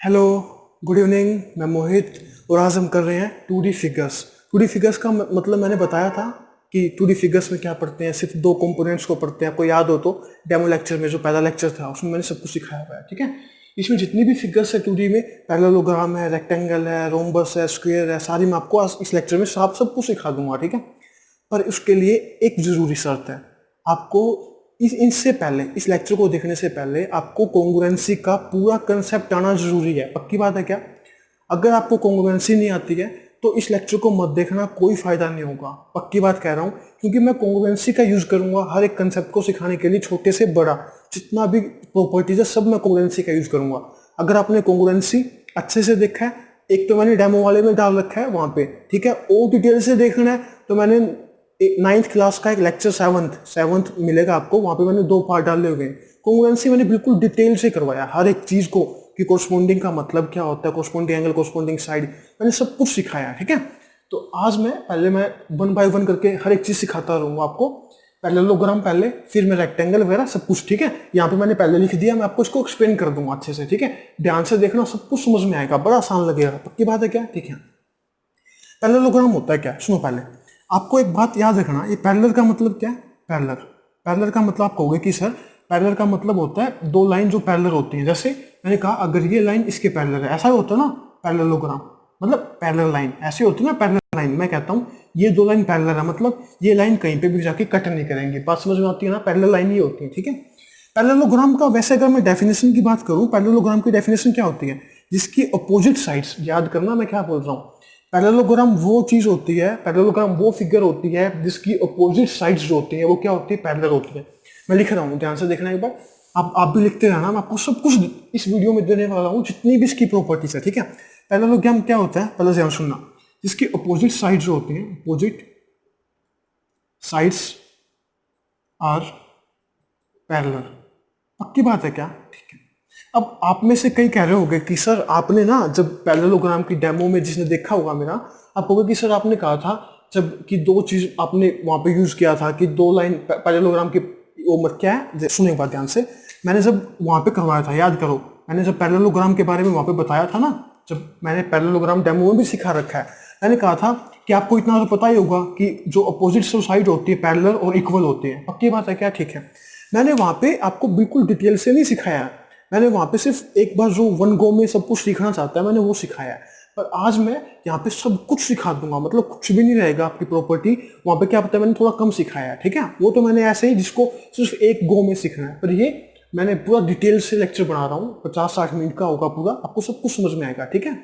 Hello, good evening. मैं मोहित और आज हम कर रहे हैं 2D फिगर्स। 2D फिगर्स का मतलब मैंने बताया था कि 2D फिगर्स में क्या पढ़ते हैं, सिर्फ दो कंपोनेंट्स को पढ़ते हैं। आपको याद हो तो डेमो लेक्चर में, जो पहला लेक्चर था, उसमें मैंने सब कुछ सिखाया हुआ है। ठीक है, इसमें जितनी भी फिगर्स है 2D में, पैरेललोग्राम है, रेक्टेंगल है, रोम्बस है, स्क्वायर है, सारी मैं आपको आज इस लेक्चर में सब कुछ सिखा दूंगा। ठीक है, पर उसके लिए एक जरूरी शर्त है। आपको इससे पहले, इस लेक्चर को देखने से पहले आपको कॉन्ग्रुएंसी का पूरा कंसेप्ट आना जरूरी है। पक्की बात है क्या? अगर आपको कॉन्ग्रुएंसी नहीं आती है तो इस लेक्चर को मत देखना, कोई फायदा नहीं होगा। पक्की बात कह रहा हूँ, क्योंकि मैं कॉन्ग्रुएंसी का यूज करूंगा हर एक कंसेप्ट को सिखाने के लिए। छोटे से बड़ा जितना भी प्रॉपर्टीज है सब मैं कॉन्ग्रुएंसी का यूज करूंगा। अगर आपने कॉन्ग्रुएंसी अच्छे से देखा है, एक तो मैंने डेमो वाले में डाल रखा है वहां पे, ठीक है। और डिटेल से देखना है तो मैंने 9th क्लास का एक लेक्चर सेवंथ मिलेगा आपको, वहां पे मैंने 2 पार्ट डाले हुए हैं। कॉन्ग्रुएंसी मैंने बिल्कुल डिटेल से करवाया हर एक चीज को, कि कोरस्पोंडिंग का मतलब क्या होता है, कोरस्पोंडिंग एंगल, कोरस्पोंडिंग साइड, मैंने सब कुछ सिखाया। ठीक है, तो आज पहले मैं 1 बाय 1 करके हर एक चीज सिखाता रहूंगा आपको। पैरेललोग्राम पहले, फिर मैं रेक्टेंगल वगैरह सब कुछ। ठीक है, यहाँ पे मैंने पहले लिख दिया, मैं आपको इसको एक्सप्लेन कर दूंगा अच्छे से। ठीक है, ध्यान से देखना, सब कुछ समझ में आएगा, बड़ा आसान लगेगा। पक्की बात है क्या? ठीक है, पैरेललोग्राम होता है क्या, सुनो। पहले आपको एक बात याद रखना, ये पैरेलल का मतलब क्या है? पैरेलल, पैरेलल का मतलब आप कहोगे कि सर पैरेलल का मतलब होता है दो लाइन जो पैरेलल होती हैं। जैसे मैंने कहा, अगर ये लाइन इसके पैरेलल है, ऐसा होता है ना पैरेललोग्राम, मतलब पैरेलल लाइन ऐसे होती है ना। पैरेलल लाइन, मैं कहता हूँ ये दो लाइन पैरेलल है, मतलब ये लाइन कहीं पे भी जाके कट नहीं करेंगी। बात समझ में आती है ना? पैरेलल लाइन ही होती है। ठीक है, पैरेललोग्राम का वैसे अगर मैं डेफिनेशन की बात करूं, पैरेललोग्राम की डेफिनेशन क्या होती है? जिसकी अपोजिट साइड्स, याद करना मैं क्या बोल रहा हूँ। पैरेललोग्राम वो चीज होती है, पैरेललोग्राम वो फिगर होती है जिसकी अपोजिट साइड्स जो होती है वो क्या होती है? पैरेलल होती है। मैं लिख रहा हूँ, ध्यान से देखना एक बार। आप भी लिखते रहना, मैं आपको सब कुछ इस वीडियो में देने वाला हूँ, जितनी भी इसकी प्रॉपर्टीज है। ठीक है, पैरेललोग्राम क्या होता है, पहले ध्यान सुनना। जिसकी अपोजिट साइड जो होती है, अपोजिट साइड्स आर पैरेलल। पक्की बात है क्या? ठीक है, अब आप में से कई कह रहे होंगे कि सर आपने ना, जब पैरेललोग्राम की डेमो में जिसने देखा होगा मेरा, आप कहोगे कि सर आपने कहा था जब कि दो चीज आपने वहां पे यूज किया था कि दो लाइन पैरेललोग्राम की, वो मत क्या है, सुनो एक बार ध्यान से। मैंने जब वहां पे करवाया था, याद करो, मैंने जब पैरेललोग्राम के बारे में वहां पे बताया था ना, जब मैंने पैरेललोग्राम डेमो में भी सिखा रखा है, मैंने कहा था कि आपको इतना तो पता ही होगा कि जो अपोजिट साइड होती है पैरेलल और इक्वल होती है। पक्की बात है क्या? ठीक है, मैंने वहां पे आपको बिल्कुल डिटेल से नहीं सिखाया। मैंने वहां पे सिर्फ एक बार जो 1 गो में सब कुछ सीखना चाहता है मैंने वो सिखाया है। पर आज मैं यहाँ पे सब कुछ सिखा दूंगा, मतलब कुछ भी नहीं रहेगा आपकी प्रॉपर्टी। वहां पे क्या पता है, मैंने थोड़ा कम सिखाया है। ठीक है, वो तो मैंने ऐसे ही जिसको सिर्फ एक गो में सीखना है, पर ये मैंने पूरा डिटेल से लेक्चर बना रहा हूँ, 50-60 मिनट का होगा पूरा, आपको सब कुछ समझ में आएगा। ठीक है,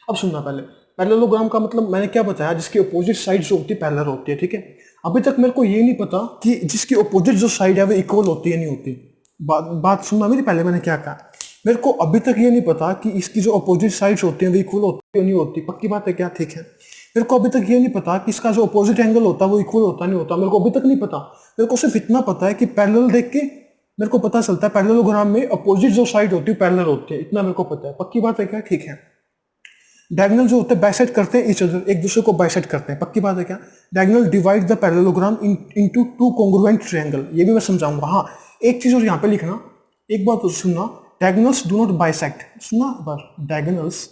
अब सुनना पहले। पैरेललोग्राम का मतलब मैंने क्या बताया, जिसकी अपोजिट साइड जो होती है पैरेलल होती है। ठीक है, अभी तक मेरे को ये नहीं पता कि जिसकी अपोजिट जो साइड है वो इक्वल होती है नहीं होती। बात सुनना मेरी, पहले मैंने क्या कहा। मेरे को अभी तक ये नहीं पता कि इसकी जो अपोजिट साइड्स होती हैं वो इक्वल होती है नहीं होती। पक्की बात है क्या? ठीक है, मेरे को अभी तक ये नहीं पता कि इसका जो अपोजिट एंगल होता है वो इक्वल होता नहीं होता। मेरे को अभी तक नहीं पता। मेरे को सिर्फ इतना पता है कि पैरेलल देख के मेरे को पता चलता है पैरेललोग्राम में अपोजिट जो साइड होती है पैरेलल होती है, इतना मेरे को पता है। पक्की बात है क्या? ठीक है, डायगोनल जो होते हैं बाइसेक्ट करते हैं, एक दूसरे को बाइसेक्ट करते हैं। पक्की बात है क्या? Diagonal divide the parallelogram into two congruent triangle, ये भी मैं समझाऊंगा। हाँ, एक चीज और यहाँ पे लिखना, एक बात तो सुनना, डायगोनल्स डू नॉट बाइसेक्ट। सुनना एक बार, diagonals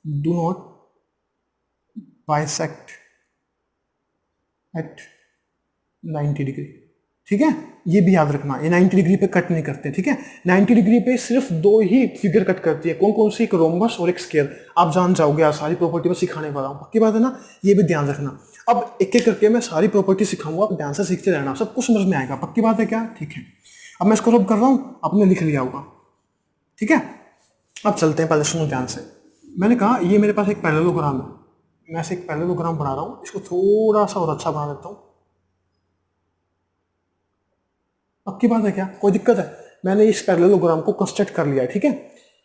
do not bisect at 90 degree. ठीक है, ये भी याद रखना, ये 90 डिग्री पे कट नहीं करते। ठीक है, 90 डिग्री पे सिर्फ दो ही फिगर कट करती है। कौन कौन सी? एक रोम्बस और एक स्क्वायर। आप जान जाओगे, आज सारी प्रॉपर्टी में सिखाने वाला हूँ। पक्की बात है ना? ये भी ध्यान रखना। अब एक एक करके मैं सारी प्रॉपर्टी सिखाऊंगा, आप ध्यान से सीखते रहना, सब कुछ समझ में आएगा। पक्की बात है क्या? ठीक है, अब मैं इसको रब कर रहा हूँ, आपने लिख लिया होगा। ठीक है, अब चलते हैं, पहले सुनो ध्यान से। मैंने कहा ये मेरे पास एक पैरेललोग्राम है, मैं से एक पैरेललोग्राम बना रहा हूँ, इसको थोड़ा सा और अच्छा बना देता हूँ। पक्की बात है क्या? कोई दिक्कत है? मैंने इस पैरेललोग्राम को कंस्ट्रक्ट कर लिया है। ठीक है,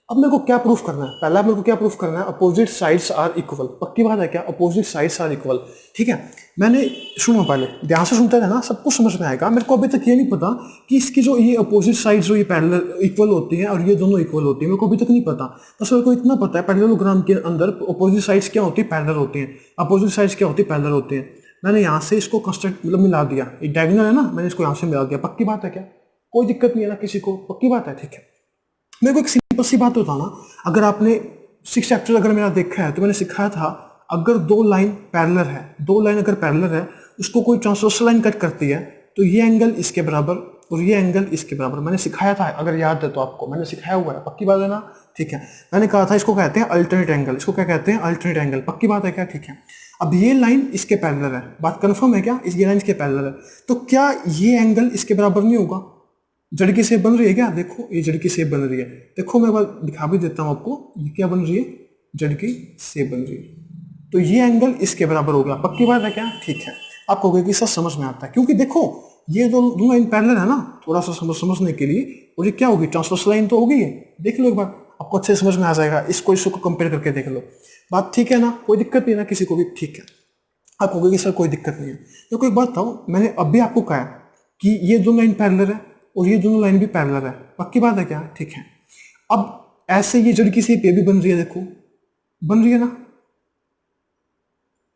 अब मेरे को क्या प्रूफ करना है? पहला मेरे को क्या प्रूफ करना है? Opposite sides are equal. पक्की बात है क्या? Opposite sides are equal. ठीक है, मैंने, सुनो पहले ध्यान से सुनते रहना, सब कुछ समझ में आएगा। मेरे को अभी तक ये नहीं पता कि इसकी जो ये अपोजिट साइड्स जो ये पैरेलल इक्वल होती हैं और ये दोनों इक्वल होती है, मेरे को अभी तक नहीं पता। बस मेरे को इतना पता है पैरेललोग्राम के अंदर अपोजिट साइड्स क्या होती है? पैरेलल होती हैं। अपोजिट साइड्स क्या होती है? पैरेलल होती हैं। मैंने यहाँ से इसको कंस्ट्रक्ट मतलब मिला दिया, एक डायगोनल है ना, मैंने इसको यहाँ से मिला दिया। पक्की बात है क्या? कोई दिक्कत नहीं है ना किसी को? पक्की बात है? ठीक है, मेरे को एक सिंपल सी बात बताना, अगर आपने 6 चैप्टर अगर मेरा देखा है तो मैंने सिखाया था, अगर दो लाइन पैरेलल है, दो लाइन अगर पैरेलल है, उसको कोई ट्रांसवर्सल लाइन कट करती है तो ये एंगल इसके बराबर और ये एंगल इसके बराबर मैंने सिखाया था, अगर याद है तो आपको मैंने सिखाया हुआ है, पक्की बात है ना? ठीक है, मैंने कहा था इसको कहते हैं अल्टरनेट एंगल, इसको क्या कहते हैं? अल्टरनेट एंगल, पक्की बात है क्या? ठीक है, अब ये लाइन इसके पैरेलल है, बात कंफर्म है क्या? ये लाइन इसके पैरेलल है, तो क्या ये एंगल इसके बराबर नहीं होगा? जड़ की शेप बन रही है क्या? देखो ये जड़ की शेप बन रही है, देखो मैं बात दिखा भी देता हूं आपको, ये क्या बन रही है? जड़ की शेप बन रही है, तो ये एंगल इसके बराबर हो गया, पक्की बात है क्या? ठीक है, आप कहोगे कि सर समझ में आता है, क्योंकि देखो ये दो लाइन पैरेलल है ना, थोड़ा सा समझने के लिए, और ये क्या होगी? ट्रांसवर्सल लाइन तो होगी, ये देख लो एक बार, आपको अच्छे समझ में आ जाएगा, इसको इसको कंपेयर करके देख लो, बात ठीक है ना? कोई दिक्कत नहीं ना किसी को भी? ठीक है, आप कहोगे कि सर कोई दिक्कत नहीं है, तो कोई बात बताओ, मैंने अभी आपको कहा कि ये दो लाइन पैरेलल है और ये दोनों लाइन भी पैरेलल है, पक्की बात है क्या? ठीक है, अब ऐसे ये जड़ की शेप ये भी बन रही है, देखो बन रही है ना,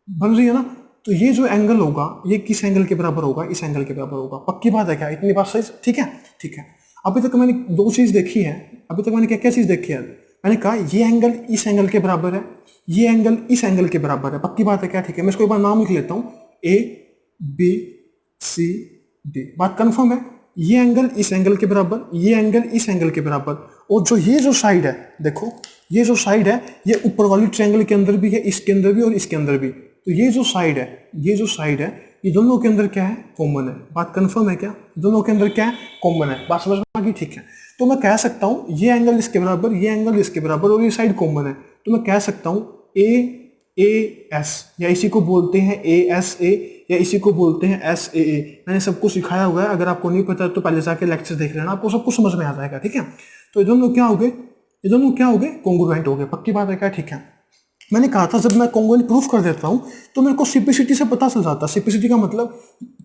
बन रही है ना, तो ये जो एंगल होगा ये किस एंगल के बराबर होगा? इस एंगल के बराबर होगा, पक्की बात है क्या? इतनी बात सही? ठीक है, ठीक है, अभी तक मैंने दो चीज देखी है, अभी तक मैंने क्या क्या चीज देखी है? मैंने कहा ये एंगल इस एंगल के बराबर है, ये एंगल इस एंगल के बराबर है, पक्की बात है क्या? ठीक है, मैं इसको एक बार नाम लिख लेता हूं, ए बी सी डी, बात कंफर्म है? ये एंगल इस एंगल के बराबर, ये एंगल इस एंगल के बराबर, और जो ये जो साइड है, देखो ये जो साइड है ये ऊपर वाली ट्रायंगल के अंदर भी है, इसके अंदर भी और इसके अंदर भी, तो ये जो साइड है, ये जो साइड है, ये दोनों के अंदर क्या है? कॉमन है, बात कंफर्म है क्या? दोनों के अंदर क्या है? कॉमन है, बात समझ में आ गई? ठीक है, तो मैं कह सकता हूं ये एंगल इसके बराबर, ये एंगल इसके बराबर और ये साइड कॉमन है, तो मैं कह सकता हूं ए एस, या इसी को बोलते हैं ए एस ए, या इसी को बोलते हैं एस ए ए, मैंने सबको सिखाया हुआ है, अगर आपको नहीं पता तो पहले जाके लेक्चर देख लेना, आपको सब कुछ समझ में आ जाएगा। ठीक है, तो ये दोनों क्या हो गए? ये दोनों क्या हो गए? कॉन्ग्रुएंट हो गए, पक्की बात है क्या? ठीक है, मैंने कहा था जब मैं कॉन्ग्रुएंट प्रूफ कर देता हूं तो मेरे को सिंप्लिसिटी से पता चल जाता है। सिंप्लिसिटी का मतलब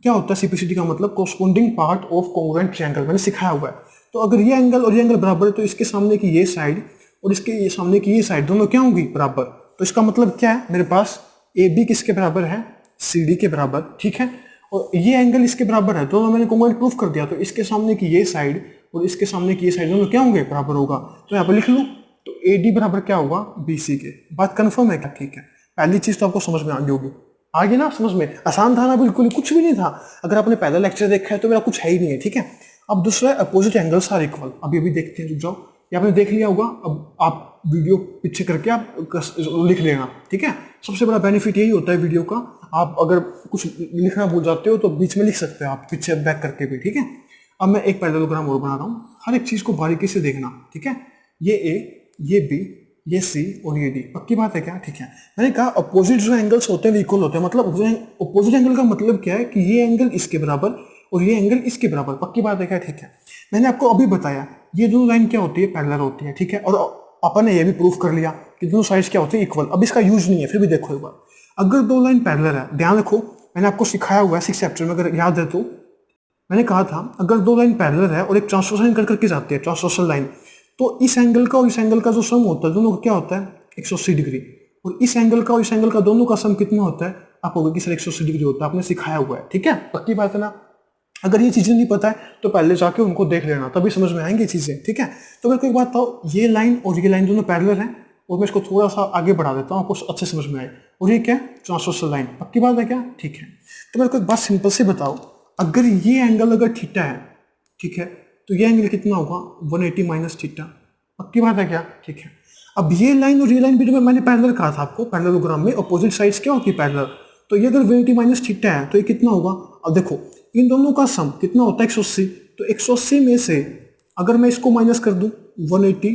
क्या होता है? सिंप्लिसिटी का मतलब corresponding part of congruent triangle, मैंने सिखाया हुआ है। तो अगर ये एंगल और ये एंगल बराबर है तो इसके सामने की ये साइड और इसके ये सामने की ये साइड दोनों क्या होंगी? बराबर। तो इसका मतलब क्या है? मेरे पास ए बी किसके बराबर है? सी डी के बराबर। ठीक है, और ये एंगल इसके बराबर है, दोनों मैंने कॉन्ग्रुएंट प्रूफ कर दिया, तो इसके सामने की ये साइड और इसके सामने की ये साइड दोनों क्या होंगे? बराबर होगा। तो यहाँ पर लिख लो, तो ए डी बराबर क्या होगा? बी सी के। बात कंफर्म है क्या? ठीक है, पहली चीज तो आपको समझ में आ गई होगी। आगे ना समझ में आसान था ना? बिल्कुल कुछ भी नहीं था। अगर आपने पहला लेक्चर देखा है तो मेरा कुछ है ही नहीं है। ठीक है, अब दूसरा अपोजिट एंगल्स आर इक्वल, अभी देखते हैं, रुक जाओ, ये आपने देख लिया होगा, अब आप वीडियो पीछे करके आप लिख लेना। ठीक है, सबसे बड़ा बेनिफिट यही होता है वीडियो का, आप अगर कुछ लिखना भूल जाते हो तो बीच में लिख सकते हो आप पीछे बैक करके भी। ठीक है, अब मैं एक पैरेललोग्राम और बना रहा हूँ, हर एक चीज को बारीकी से देखना। ठीक है, ये ए, ये बी, ये सी और ये डी, पक्की बात है क्या? ठीक है, मैंने कहा अपोजिट जो एंगल्स होते हैं इक्वल होते हैं, मतलब अपोजिट एंगल का मतलब क्या है कि ये एंगल इसके बराबर और ये एंगल इसके बराबर, पक्की बात है क्या? ठीक है, मैंने आपको अभी बताया ये दोनों लाइन क्या होती है? पैरेलल होती है। ठीक है, और अपन ने ये भी प्रूफ कर लिया कि दोनों साइड्स क्या होती है? इक्वल। अब इसका यूज नहीं है, फिर भी देखो एक बार, अगर दो लाइन पैरेलल है, ध्यान रखो मैंने आपको सिखाया हुआ है 6 चैप्टर में, अगर याद है तो मैंने कहा था अगर दो लाइन पैरेलल है और एक ट्रांसवर्सल लाइन करके जाती है, ट्रांसवर्सल लाइन, तो इस एंगल का और इस एंगल का जो सम होता है दोनों का क्या होता है? 180 डिग्री। और इस एंगल का और इस एंगल का दोनों का सम कितना होता है? आप कहोगे कि सर 180 डिग्री होता है, आपने सिखाया हुआ है। ठीक है, पक्की बात है ना? अगर ये चीजें नहीं पता है तो पहले जाके उनको देख लेना, तभी समझ में आएंगी चीजें। ठीक है, तो मेरे को एक बात बताओ, ये लाइन और ये लाइन दोनों पैरेलल हैं, और मैं इसको थोड़ा सा आगे बढ़ा देता हूँ, आपको अच्छे समझ में आए। और ये क्या है? ट्रांसवर्सल लाइन, पक्की बात है क्या? ठीक है, तो मेरे को एक बात सिंपल से बताओ, अगर ये एंगल अगर थीटा है, ठीक है, तो ये एंगल कितना होगा? 180 माइनस थीटा, पक्की बात है क्या? ठीक है, अब ये लाइन और ये लाइन भी जो मैंने पैरेलल कहा था आपको, पैरेललोग्राम में अपोजिट साइड्स क्या होती है? पैरेलल। तो ये अगर 180 माइनस थीटा है तो ये कितना होगा? अब देखो इन दोनों का सम कितना होता है? 180। तो 180 में से अगर मैं इसको माइनस कर दूं 180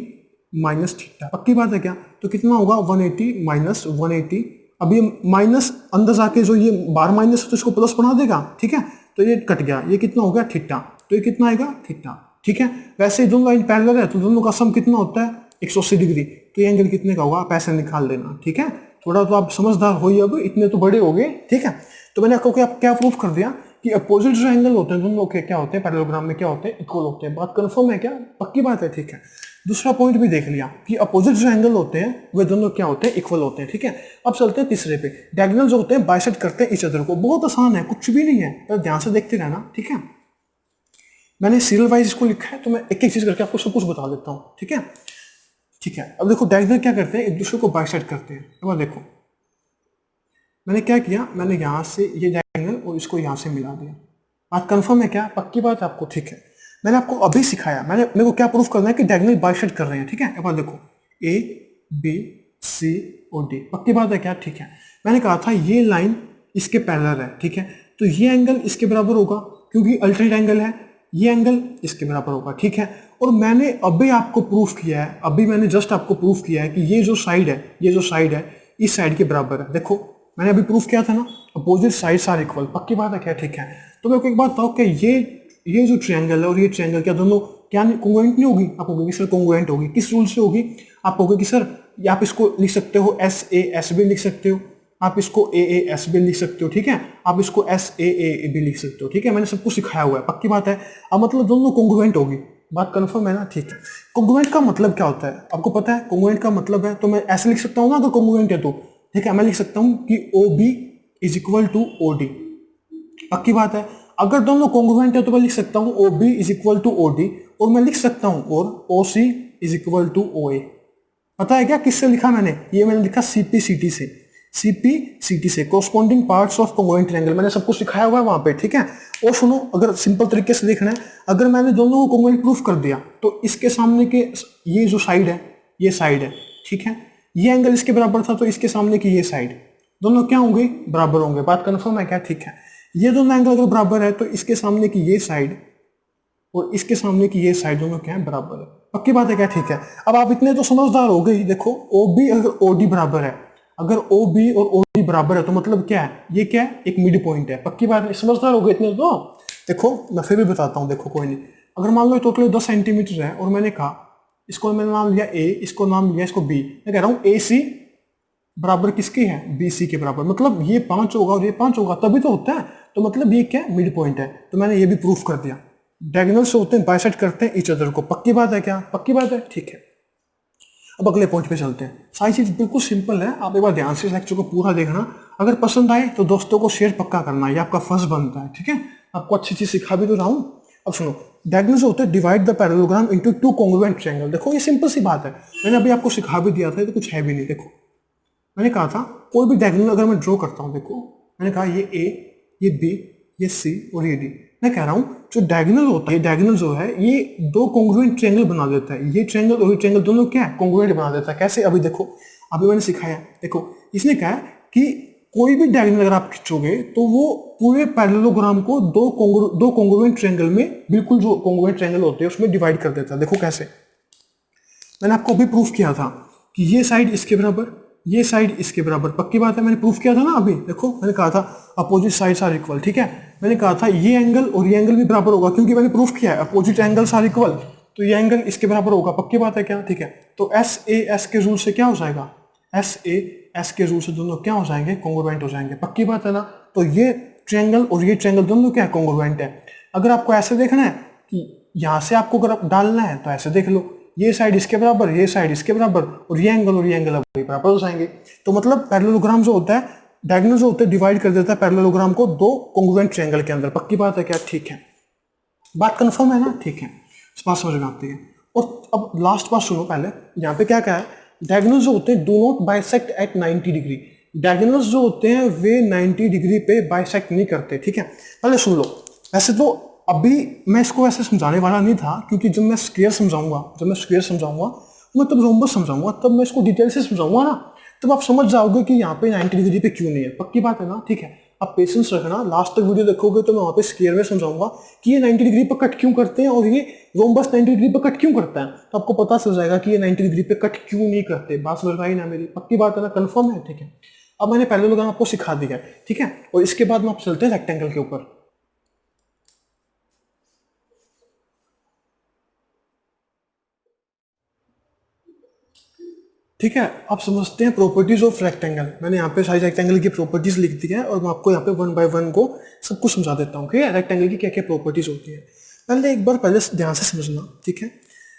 माइनस थीटा, पक्की बात है क्या? तो कितना होगा? 180 माइनस 180। अब ये माइनस अंदर जाके जो ये बार माइनस है तो इसको प्लस बना देगा। ठीक है, तो ये कट गया, ये कितना हो गया? थीटा। तो ये कितना आएगा? थीटा। ठीक है, वैसे दोनों लाइन पैरेलल है तो दोनों का सम कितना होता है? 180 डिग्री। तो ये एंगल कितने का होगा? आप ऐसे निकाल लेना। ठीक है, थोड़ा तो आप समझदार हो ही, अब इतने तो बड़े हो गए। ठीक है, तो मैंने आपको क्या प्रूफ कर दिया कि अपोजिट जो एंगल होते हैं दोनों के क्या होते हैं? पैरेललोग्राम में क्या होते हैं? इक्वल होते हैं। बात कंफर्म है क्या? पक्की बात है। ठीक है, दूसरा पॉइंट भी देख लिया कि अपोजिट जो एंगल होते हैं वे दोनों क्या होते हैं? इक्वल होते हैं। ठीक है, अब चलते हैं तीसरे पे। डायगोनल जो होते हैं बाइसेक्ट करते हैं इच अदर को। बहुत आसान है, कुछ भी नहीं है, पर ध्यान से देखते रहना। ठीक है, मैंने सीरियल वाइज इसको लिखा है, तो मैं एक एक चीज करके आपको सब कुछ बता देता हूँ, ठीक है। ठीक है, अब देखो डायगोनल क्या करते हैं, एक दूसरे को बाइसेक्ट करते हैं। अब देखो मैंने क्या किया, मैंने यहाँ से ये डायगोनल और इसको यहाँ से मिला दिया। बात कंफर्म है क्या, पक्की बात आपको? ठीक है, मैंने आपको अभी सिखाया, मेरे को क्या प्रूफ करना है कि डायगोनल बाइसेक्ट कर रहे हैं, ठीक है। अब देखो ए बी सी और डी, पक्की बात है क्या? ठीक है, मैंने कहा था ये लाइन इसके पैरेलल है, ठीक है, तो ये एंगल इसके बराबर होगा क्योंकि अल्टरनेट एंगल है, ये एंगल इसके बराबर होगा, ठीक है। और मैंने अभी आपको प्रूफ किया है, अभी मैंने जस्ट आपको प्रूफ किया है कि ये जो साइड है, ये जो साइड है इस साइड के बराबर है। देखो मैंने अभी प्रूफ किया था ना, अपोजिट साइड्स आर इक्वल, पक्की बात है क्या? ठीक है, तो मेरे को एक बात बताओ कि ये जो ट्रायंगल है और ये ट्रायंगल क्या दोनों क्या कॉन्ग्रुएंट नहीं होगी? आप कहोगे कि सर कॉन्ग्रुएंट होगी, किस रूल से होगी? आप कहोगे कि सर आप इसको लिख सकते हो एस ए एस बी लिख सकते हो, आप इसको ए ए एस बी लिख सकते हो, ठीक है, आप इसको एस ए बी लिख सकते हो, ठीक है, मैंने सब कुछ सिखाया हुआ है, पक्की बात है। अब मतलब दोनों कॉन्ग्रुएंट होगी, बात कंफर्म है ना? ठीक है, कॉन्ग्रुएंट का मतलब क्या होता है आपको पता है? कॉन्ग्रुएंट का मतलब है, तो मैं ऐसे लिख सकता हूँ ना, अगर कॉन्ग्रुएंट है तो, ठीक है, मैं लिख सकता हूँ कि O B is equal to O D, पक्की बात है। अगर दोनों कॉन्ग्रुएंट है तो मैं लिख सकता हूँ O B is equal to O D, और मैं लिख सकता हूँ और O C is equal to O A. पता है क्या किससे लिखा मैंने? ये मैंने लिखा सीपीसीटी से, सीपीसीटी से, corresponding parts of congruent triangle, मैंने सब कुछ सिखाया हुआ है वहां पे, ठीक है। और सुनो, अगर सिंपल तरीके से देखना है, अगर मैंने दोनों को कॉन्ग्रुएंट प्रूफ कर दिया तो इसके सामने के ये जो साइड है, ये साइड है, ठीक है, ये एंगल इसके बराबर था, तो इसके सामने की ये साइड, दोनों क्या होंगे? बराबर होंगे। बात कंफर्म है क्या? ठीक है, ये दोनों एंगल अगर बराबर है तो इसके सामने की ये साइड और इसके सामने की ये साइड दोनों क्या है? बराबर है, पक्की बात है क्या? ठीक है, अब आप इतने तो समझदार हो गए। देखो ओ बी अगर ओ डी बराबर है, अगर ओ बी और ओ डी बराबर है तो मतलब क्या है? ये क्या है? एक मिड पॉइंट है, पक्की बात है, समझदार हो गए इतने तो। देखो मैं फिर भी बताता हूँ, देखो कोई नहीं, अगर मान लो टोटल 10 सेंटीमीटर है और मैंने कहा इसको मैंने नाम लिया ए, इसको नाम लिया इसको बी, मैं कह रहा हूँ ए सी बराबर किसके है? बी सी के बराबर, मतलब ये 5 होगा और ये 5 होगा तभी तो होता है, तो मतलब ये क्या है? मिड पॉइंट है, तो मैंने ये भी प्रूफ कर दिया। डायगोनल से होते हैं बाइसेक्ट करते हैं ईच अदर को, पक्की बात है क्या? पक्की बात है, ठीक है। अब अगले पॉइंट पे चलते हैं। सारी चीज बिल्कुल सिंपल है, आप एक बार ध्यान से लेक्चर को पूरा देखना, अगर पसंद आए तो दोस्तों को शेयर पक्का करना, ये आपका फर्ज बनता है, ठीक है। आपको अच्छी चीज सिखा भी तो रहा हूँ। अब सुनो, डायगोनल होते हैं divide the parallelogram into two congruent triangle. देखो ये सिंपल सी बात है, मैंने अभी आपको सिखा भी दिया था, ये तो कुछ है भी नहीं। देखो मैंने कहा था कोई भी डायगोनल अगर मैं ड्रॉ करता हूँ, देखो मैंने कहा ये ए, ये बी, ये सी और ये डी, मैं कह रहा हूँ जो डायगोनल होता है, डायगोनल जो है ये दो कॉन्ग्रुएंट ट्रायंगल बना देता है, ये ट्रायंगल और ये ट्रायंगल दोनों क्या है? कॉन्ग्रुएंट बना देता है। कैसे? अभी देखो, अभी मैंने सिखाया, देखो इसने कहा है कि कोई भी डायगोनल अगर आप खींचोगे तो वो पूरे पैरेललोग्राम को दो कॉन्ग्रुएंट ट्रायंगल में, बिल्कुल जो कॉन्ग्रुएंट ट्रायंगल होते हैं उसमें डिवाइड कर देता है। देखो कैसे, मैंने आपको अभी प्रूफ किया था कि ये साइड इसके बराबर, ये साइड इसके बराबर, पक्की बात है, मैंने प्रूफ किया था ना अभी। देखो मैंने कहा था अपोजिट साइड्स आर इक्वल, ठीक है, मैंने कहा था ये एंगल और ये एंगल भी बराबर होगा क्योंकि मैंने प्रूफ किया है अपोजिट एंगल्स आर इक्वल, तो ये एंगल इसके बराबर होगा, पक्की बात है क्या? ठीक है, तो एस ए एस के रूल से क्या हो जाएगा? एस ए एस के रूल से दोनों क्या हो जाएंगे? कॉन्ग्रुएंट हो जाएंगे, पक्की बात है ना। तो ये ट्रायंगल और ये ट्रायंगल दोनों क्या है? कॉन्ग्रुएंट है। अगर आपको ऐसे देखना है कि यहाँ से आपको अगर डालना है तो ऐसे देख लो, ये साइड इसके बराबर, ये साइड इसके बराबर, और ये एंगल अब बराबर हो जाएंगे। तो मतलब पैरेललोग्राम जो होता है, डायगोनल जो होते हैं डिवाइड कर देता है पैरेललोग्राम को दो कॉन्ग्रुएंट ट्रायंगल के अंदर, पक्की बात है क्या? ठीक है, बात कंफर्म है ना? ठीक है, इस बात समझ में आती है। और अब लास्ट बात सुनो, पहले यहाँ पे क्या क्या है, डायगोनल जो होते हैं do not bisect at 90 degree. Diagonals जो होते हैं वे 90 डिग्री पे बाइसेक्ट नहीं करते, ठीक है। पहले सुन लो, वैसे तो अभी मैं इसको ऐसे समझाने वाला नहीं था क्योंकि जब मैं स्क्वायर समझाऊंगा मैं तब रोम्बस समझाऊंगा, तब मैं इसको डिटेल से समझाऊंगा ना, तब आप समझ जाओगे कि यहाँ पे 90 डिग्री पे क्यों नहीं है, पक्की बात है ना? ठीक है, आप पेशेंस रखना, लास्ट तक वीडियो देखोगे तो मैं वहाँ पे स्क्वायर में समझाऊंगा कि ये 90 डिग्री पर कट क्यों करते हैं और ये रोम्बस 90 डिग्री पर कट क्यों करता है, तो आपको पता चल जाएगा कि ये 90 डिग्री पे कट क्यों नहीं करते। बात समझ आई ना मेरी? पक्की बात है ना? कंफर्म है? ठीक है, अब मैंने पैरेललोग्राम आपको सिखा दिया है, ठीक है, और इसके बाद में आप चलते हैं रेक्टेंगल के ऊपर। ठीक है, आप समझते हैं प्रॉपर्टीज ऑफ रेक्टेंगल। मैंने यहाँ पे सारी रेक्टेंगल की प्रॉपर्टीज लिख दी है और मैं आपको यहाँ पे वन बाय वन को सब कुछ समझा देता हूँ, ठीक है, रेक्टेंगल की क्या क्या प्रॉपर्टीज होती है। पहले एक बार पहले ध्यान से समझना, ठीक है,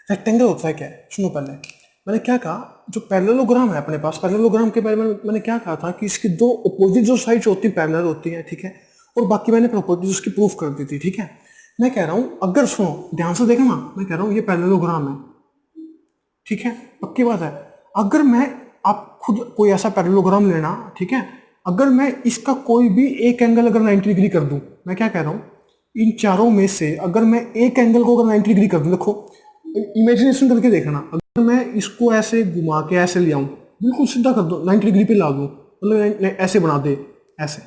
रेक्टेंगल होता है क्या है, सुनो। पहले मैंने क्या कहा, जो पैरेललोग्राम है अपने पास, पैरेललोग्राम के बारे में मैंने क्या कहा था कि इसकी दो अपोजिट जो साइड्स होती है पैरेलल होती है, ठीक है, और बाकी मैंने प्रॉपर्टीज उसकी प्रूफ कर दी थी, ठीक है। मैं कह रहा हूँ, अगर सुनो ध्यान से देखना, मैं कह रहा हूँ ये पैरेललोग्राम है, ठीक है, पक्की बात है। अगर मैं, आप खुद कोई ऐसा पैरेललोग्राम लेना, ठीक है, अगर मैं इसका कोई भी एक एंगल अगर 90 डिग्री कर दूं, मैं क्या कह रहा हूँ, इन चारों में से अगर मैं एक एंगल को अगर 90 डिग्री कर दूं, देखो इमेजिनेशन करके देखना, अगर मैं इसको ऐसे घुमा के ऐसे ले आऊं, बिल्कुल सीधा कर दो, 90 डिग्री पे ला दूं, मतलब ऐसे बना दे, ऐसे,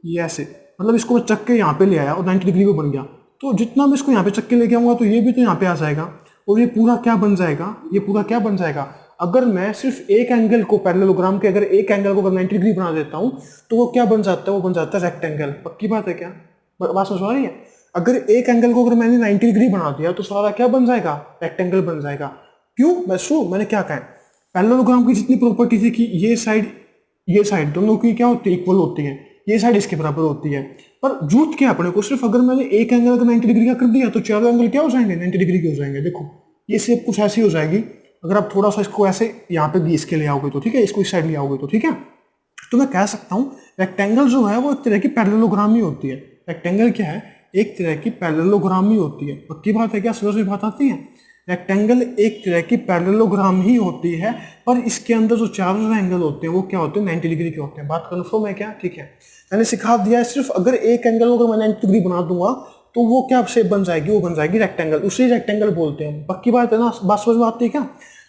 ये ऐसे, मतलब इसको मैं चक्के यहाँ पे ले आया और 90 डिग्री पे बन गया, तो जितना मैं इसको यहाँ पे चक्के लेके आऊंगा तो ये भी तो यहाँ पे आ जाएगा, और ये पूरा क्या बन जाएगा, ये पूरा क्या बन जाएगा। अगर मैं सिर्फ एक एंगल को पैरेललोग्राम के, अगर एक एंगल को अगर 90 डिग्री बना देता हूँ तो वो क्या बन जाता है, वो बन जाता है रेक्टेंगल। पक्की बात है क्या, बात समझ आ रही है। अगर एक एंगल को अगर मैंने 90 डिग्री बना दिया तो सारा क्या बन जाएगा, रेक्टेंगल बन जाएगा। क्यों, मैंने क्या कहा, पैरेललोग्राम की जितनी प्रॉपर्टी थी कि ये साइड दोनों की क्या होती है, इक्वल होती है, ये साइड इसके बराबर होती है। पर जरूरत क्या अपने को, सिर्फ अगर मैंने एक एंगल अगर 90 डिग्री का कर दिया तो चारों एंगल क्या हो जाएंगे, 90 डिग्री के हो जाएंगे। देखो ये सिर्फ कुछ ऐसी हो जाएगी, अगर आप थोड़ा सा इसको ऐसे यहाँ पे घीस के ले आओगे तो ठीक है, इसको इस साइड ले आओगे तो ठीक है। तो मैं कह सकता हूँ रेक्टेंगल जो है वो एक तरह की पैरेललोग्राम ही होती है। रेक्टेंगल क्या है, एक तरह की पैरेललोग्राम ही होती है। पक्की बात है क्या, समझ में बात आती है। रेक्टेंगल एक तरह की पैरेललोग्राम ही होती है, पर इसके अंदर जो चारों एंगल होते हैं वो क्या होते हैं, 90 डिग्री के होते हैं। बात कन्फर्म है क्या, ठीक है। मैंने सिखा दिया है, सिर्फ अगर एक एंगल को अगर मैं 90 डिग्री बना दूंगा तो वो क्या शेप बन जाएगी, वो बन जाएगी रेक्टेंगल, उसे रेक्टेंगल बोलते हैं। पक्की बात है ना, बात समझ में आती है क्या।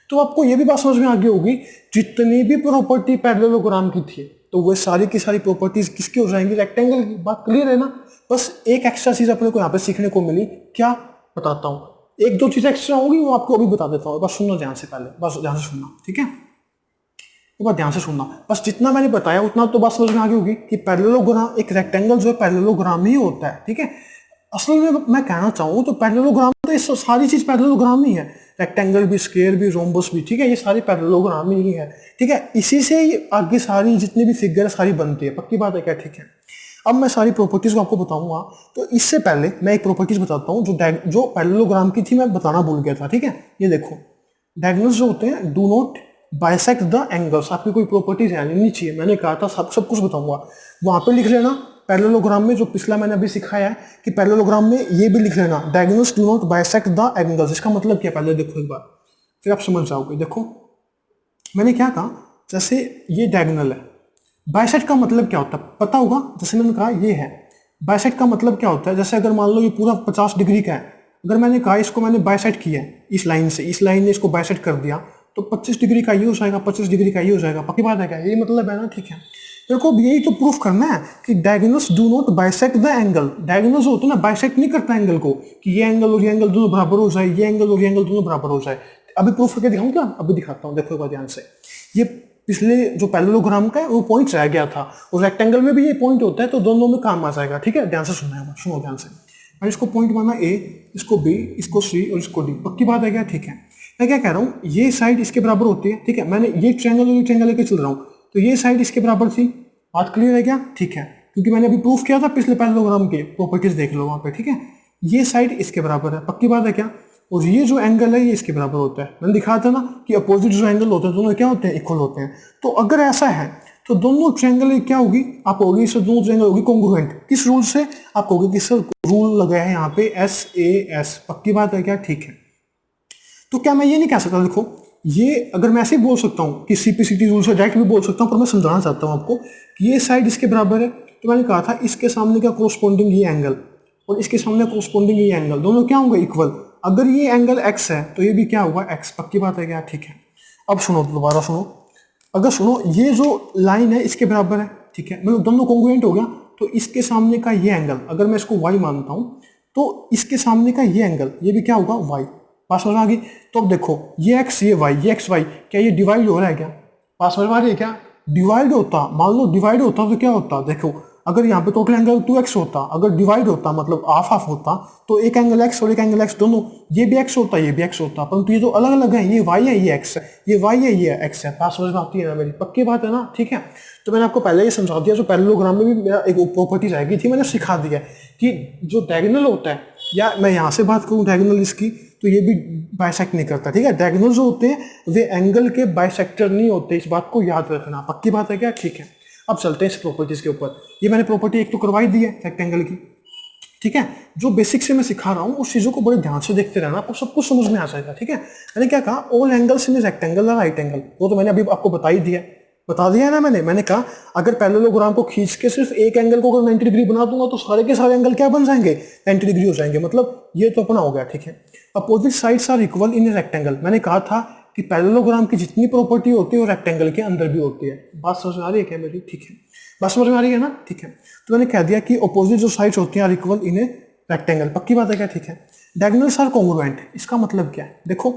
तो आपको ये भी बात समझ में आ गई होगी, जितनी भी प्रॉपर्टी पैरेललोग्राम की थी तो वो सारी की सारी प्रॉपर्टीज किसकी हो जाएंगी, रेक्टेंगल की। बात क्लियर है ना। बस एक एक्स्ट्रा चीज अपने को यहाँ पे सीखने को मिली, क्या बताता हूँ, एक दो चीजें एक्स्ट्रा होगी वो आपको अभी बता देता हूँ, बस सुनना ध्यान से, पहले बस ध्यान से सुनना, ठीक है। एक बार ध्यान से सुनना, बस जितना मैंने बताया उतना तो बात समझ में आ गई होगी कि पैरेललोग्राम, एक रेक्टेंगल जो है पैरेललोग्राम ही होता है, ठीक है। असल में मैं कहना चाहूँ तो पैरेललोग्राम तो ये सारी चीज पैरेललोग्राम ही है, रेक्टेंगल भी, स्क्वायर भी, रोम्बस भी, ठीक है, ये सारी पैरेललोग्राम ही है, ठीक है। इसी से ही आगे सारी जितनी भी फिगर सारी बनती है। पक्की बात है क्या, ठीक है। अब मैं सारी प्रॉपर्टीज को आपको बताऊंगा, तो इससे पहले मैं एक प्रॉपर्टीज बताता हूँ जो पैरेललोग्राम की थी, मैं बताना भूल गया था, ठीक है। ये देखो, डायगोनल्स जो होते हैं do not bisect the angles. आपकी कोई प्रॉपर्टीज है नहीं चाहिए, मैंने कहा था सब कुछ बताऊंगा, वहां पे लिख लेना। पैरेललोग्राम में जो पिछला मैंने अभी सिखाया है कि पैरेललोग्राम में ये भी लिख लेना, diagonals do not bisect the angles. इसका मतलब क्या, पहले देखो एक बार, फिर आप समझ जाओगे। देखो मैंने क्या कहा, जैसे ये डायगोनल है, बाइसेक्ट का मतलब क्या होता है पता होगा, जैसे मैंने कहा ये है, बाइसेक्ट का मतलब क्या होता है, जैसे अगर मान लो ये पूरा 50 डिग्री का है, अगर मैंने कहा इसको मैंने बाइसेक्ट किया है इस लाइन से, इस लाइन ने इसको बाइसेक्ट कर दिया, तो 25 डिग्री का ये हो जाएगा, 25 डिग्री का ये हो जाएगा। पक्की बात है क्या, यही मतलब है ना, ठीक है। मेरे को यही तो प्रूफ करना है कि diagonals do not bisect the angle. Diagonals होते हैं ना, बाइसेक्ट नहीं करता एंगल को, कि ये एंगल और ये एंगल दोनों बराबर हो जाए, ये एंगल और ये एंगल दोनों बराबर हो जाए। अभी प्रूफ करके दिखाऊं क्या, अभी दिखाता हूँ, देखो एक बार ध्यान से। ये पिछले जो पैरेललोग्राम का है वो पॉइंट रह गया था, और रेक्टेंगल में भी ये पॉइंट होता है, तो दोनों में काम आ जाएगा, ठीक है। ध्यान से सुनना है, सुनो ध्यान से। मैंने इसको पॉइंट माना ए, इसको बी, इसको सी और इसको डी। पक्की बात है क्या, ठीक है। मैं क्या कह रहा हूँ, ये साइड इसके बराबर होती है, ठीक है। मैंने ये ट्रायंगल और ये ट्रायंगल लेके चल रहा हूँ, तो ये साइड इसके बराबर थी। बात क्लियर है क्या, ठीक है। क्योंकि मैंने अभी प्रूफ किया था पिछले पैरेललोग्राम के, प्रॉपर्टीज देख लो वहां पे, ठीक है। ये साइड इसके बराबर है, पक्की बात है क्या। और ये जो एंगल है ये इसके बराबर होता है। मैंने दिखाया था ना कि अपोजिट जो एंगल होते हैं दोनों क्या होते हैं, इक्वल होते हैं। तो अगर ऐसा है तो दोनों ट्रायंगल क्या होगी, आप होगी इससे दोनों ट्रायंगल होगी कॉन्ग्रुएंट। किस रूल से, आप कहोगे किस रूल लगाया है यहाँ पे, SAS। पक्की बात है क्या, ठीक है। तो क्या मैं ये नहीं कह सकता, देखो ये अगर मैं ऐसे ही बोल सकता हूँ कि CP/CD रूल से डायरेक्ट भी बोल सकता हूँ, पर मैं समझाना चाहता हूँ आपको कि ये साइड इसके बराबर है, तो मैंने कहा था इसके सामने का कोरस्पॉन्डिंग ये एंगल और इसके सामने कोरस्पॉन्डिंग ये एंगल दोनों क्या होंगे, इक्वल। अगर ये एंगल x है तो ये भी क्या होगा, x। पक्की बात है क्या, ठीक है। अब सुनो, दोबारा सुनो, अगर सुनो, ये जो लाइन है इसके बराबर है, ठीक है, मतलब दोनों कॉन्ग्रुएंट हो गया। तो इसके सामने का ये एंगल अगर मैं इसको y मानता हूँ, तो इसके सामने का ये एंगल ये भी क्या होगा, y। बात समझ में आ गई। तो अब देखो ये x ये y, ये x y, क्या ये डिवाइड हो रहा है क्या, बात समझ में आ रही है क्या। डिवाइड होता, मान लो डिवाइड होता तो क्या होता, देखो अगर यहाँ पे टोटल एंगल 2x होता, अगर डिवाइड होता मतलब हाफ हाफ होता, तो एक एंगल x और एक एंगल x दोनों, ये भी x होता ये भी x होता, परंतु ये जो अलग अलग है, ये y है ये x है, ये y है ये x है। बात समझ में आती है ना मेरी, पक्की बात है ना, ठीक है। तो मैंने आपको पहले ये समझा दिया, जो पैरेललोग्राम में भी मेरा एक प्रॉपर्टीज आएगी थी, मैंने सिखा दिया कि जो डायगोनल होता है, या मैं यहाँ से बात करूँ डायगोनल इसकी, तो ये भी बाइसेक्ट नहीं करता, ठीक है। डायगोनल जो होते हैं वे एंगल के बाइसेक्टर नहीं होते, इस बात को याद रखना। पक्की बात है क्या, ठीक है। अब चलते हैं इस प्रॉपर्टीज के ऊपर। ये मैंने प्रॉपर्टी एक तो करवाई दी है रेक्टेंगल की, ठीक है, जो बेसिक से मैं सिखा रहा हूँ उस चीजों को बड़े ध्यान से देखते रहना, आपको सब कुछ समझ में आ जाएगा। ठीक है, मैंने क्या कहा, ऑल एंगल्स इन रेक्टेंगल और राइट एंगल, वो तो मैंने अभी आपको बता दिया है ना। मैंने कहा अगर पैरेललोग्राम को खींच के सिर्फ एक एंगल को अगर 90 डिग्री बना दूंगा तो सारे के सारे एंगल क्या बन जाएंगे, 90 डिग्री हो जाएंगे, मतलब ये तो अपना हो गया। ठीक है, opposite sides are equal in rectangle, मैंने कहा था कि पैरेललोग्राम की जितनी प्रॉपर्टी होती है वो रेक्टेंगल के अंदर भी होती है। बात समझ में आ रही है क्या मेरी? ठीक है, बात समझ में आ रही है ना? ठीक है, तो मैंने कह दिया कि अपोजिट जो साइड्स होती हैं are equal in a rectangle, पक्की बात है क्या? ठीक है, डायगोनल्स आर कॉन्ग्रुएंट, इसका मतलब क्या है? देखो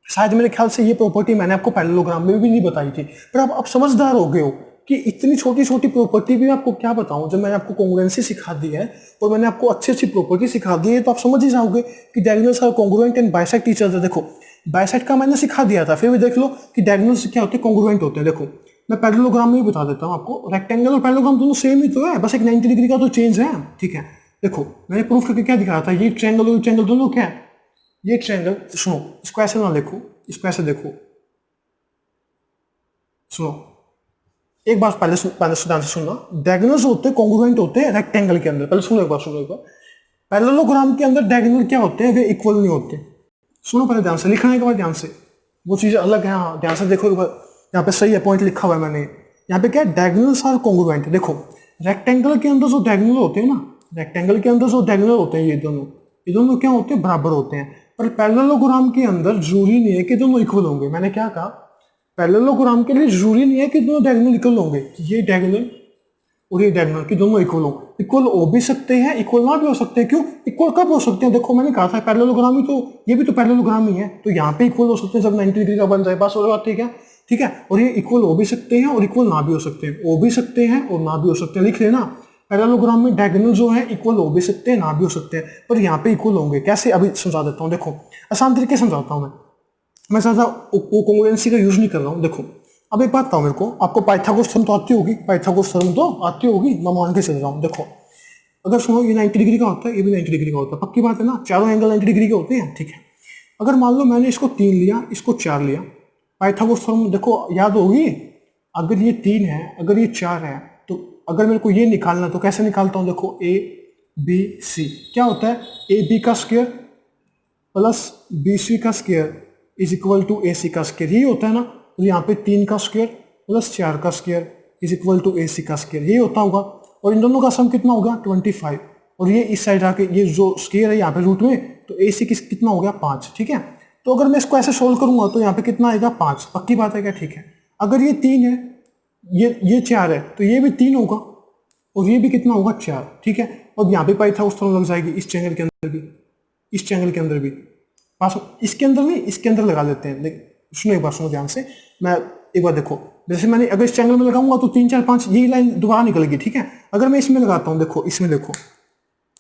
शायद मेरे ख्याल से ये प्रॉपर्टी मैंने आपको पैरेललोग्राम में भी नहीं बताई थी, पर आप समझदार हो गए हो कि इतनी छोटी छोटी प्रॉपर्टी भी आपको क्या बताऊं। जब मैंने आपको कॉन्ग्रुएंसी सिखा दी है और मैंने आपको अच्छी अच्छी प्रॉपर्टी सिखा दी है तो आप समझ ही जाओगे कि diagonals are congruent and bisect each other. देखो बाइसेक्ट का मैंने सिखा दिया था, फिर भी देख लो कि डायगोनल्स क्या होते हैं, कॉन्ग्रुएंट होते हैं। देखो मैं पैरेललोग्राम में भी बता देता हूँ आपको, रेक्टेंगल और पैरेललोग्राम दोनों सेम ही तो है, बस एक 90 डिग्री का तो चेंज है। ठीक है, देखो मैंने प्रूफ करके क्या दिखाया था, ये ट्रायंगल और ट्रायंगल दोनों क्या है, ये ट्रायंगल, सुनो इसको ऐसे ना देखो, इसको ऐसे देखो, सुनो एक बार पहले ध्यान से सुनना, डायगोनल्स होते हैं कॉन्ग्रुएंट होते हैं रेक्टेंगल के अंदर। पहले सुनो एक बार, पैरेललोग्राम के अंदर डायगोनल क्या होते हैं, वे इक्वल नहीं होते। सुनो पहले ध्यान से, लिखना एक बार ध्यान से, वो चीज अलग है। हाँ ध्यान से देखो एक बार, यहाँ पे सही है पॉइंट लिखा हुआ है मैंने, यहाँ पे क्या है, डायगोनल्स आर कॉन्ग्रुएंट। देखो रेक्टेंगल के अंदर जो डायगोनल होते हैं ना, रेक्टेंगल के अंदर जो डायगोनल होते हैं ये दोनों क्या होते हैं, बराबर होते हैं। पर पैरेललोग्राम के अंदर जरूरी नहीं है कि दोनों इक्वल होंगे। मैंने क्या कहा, पैरेललोग्राम के लिए जरूरी नहीं है कि दोनों डायगोनल इक्वल होंगे, ये डायगोनल और ये डायगोनल की दोनों इक्वल हो, इक्वल हो भी सकते हैं, इक्वल ना भी हो सकते हैं। क्यों इक्वल कब हो सकते हैं? देखो मैंने कहा था पैरेललोग्राम ही तो, ये भी तो पैरेललोग्राम ही है, तो यहाँ पे इक्वल हो सकते हैं जब 90 डिग्री का बन जाए, बस और बात। ठीक है, ठीक है, और ये इक्वल हो भी सकते हैं और इक्वल ना भी हो सकते हैं, हो भी सकते हैं और ना भी हो सकते हैं, लिख लेना। पैरेललोग्राम में डायगोनल जो है इक्वल हो भी सकते हैं, ना भी हो सकते हैं, पर यहाँ पे इक्वल होंगे। कैसे, अभी समझा देता हूँ। देखो आसान तरीके से समझाता हूँ मैं ज्यादा कॉन्ग्रुएंसी का यूज नहीं कर रहा हूँ। देखो अब एक बात बताओ मेरे को, आपको पाइथागोरस थ्योरम तो आती होगी, पाइथागोरस थ्योरम तो आती होगी, मैं मान के चल रहा हूँ। देखो अगर सुनो ये 90 डिग्री का होता है, ये भी 90 डिग्री का होता है, पक्की बात है ना, चारों एंगल 90 डिग्री के होते हैं। ठीक है, अगर मान लो मैंने इसको 3 लिया, इसको 4 लिया, पाइथागोरस थ्योरम देखो याद होगी, अगर ये 3 है, अगर ये 4 है, तो अगर मेरे को ये निकालना तो कैसे निकालता हूँ? देखो ए बी सी क्या होता है, ए बी का स्क्वायर प्लस बी सी का स्क्वायर इज इक्वल टू ए सी का स्क्वायर, यही होता है ना। तो यहाँ पे 3 का स्क्वायर प्लस 4 का स्क्वायर इज इक्वल टू ए सी का स्क्वायर, यही होता होगा। और इन दोनों का सम कितना हो गया, 25। और ये इस साइड आके ये जो स्क्वायर है यहाँ पे रूट में, तो ए सी कितना हो गया, 5। ठीक है, तो अगर मैं इसको ऐसे सोल्व करूंगा तो यहाँ पे कितना आएगा, 5, पक्की बात है क्या? ठीक है, अगर ये 3 है, ये 4 है, तो ये भी 3 होगा और ये भी कितना होगा, 4। ठीक है, अब यहाँ पे पाइथागोरस थ्योरम लग जाएगी, इस ट्रायंगल के अंदर भी, इस ट्रायंगल के अंदर भी, पास इसके अंदर नहीं, इसके अंदर लगा लेते हैं। सुनो एक बार, सुनो ध्यान से, मैं एक बार देखो, जैसे मैंने अगर इस ट्रायंगल में लगाऊंगा तो 3 4 5 यही लाइन दोबारा निकलेगी। ठीक है, अगर मैं इसमें लगाता हूँ, देखो इसमें देखो,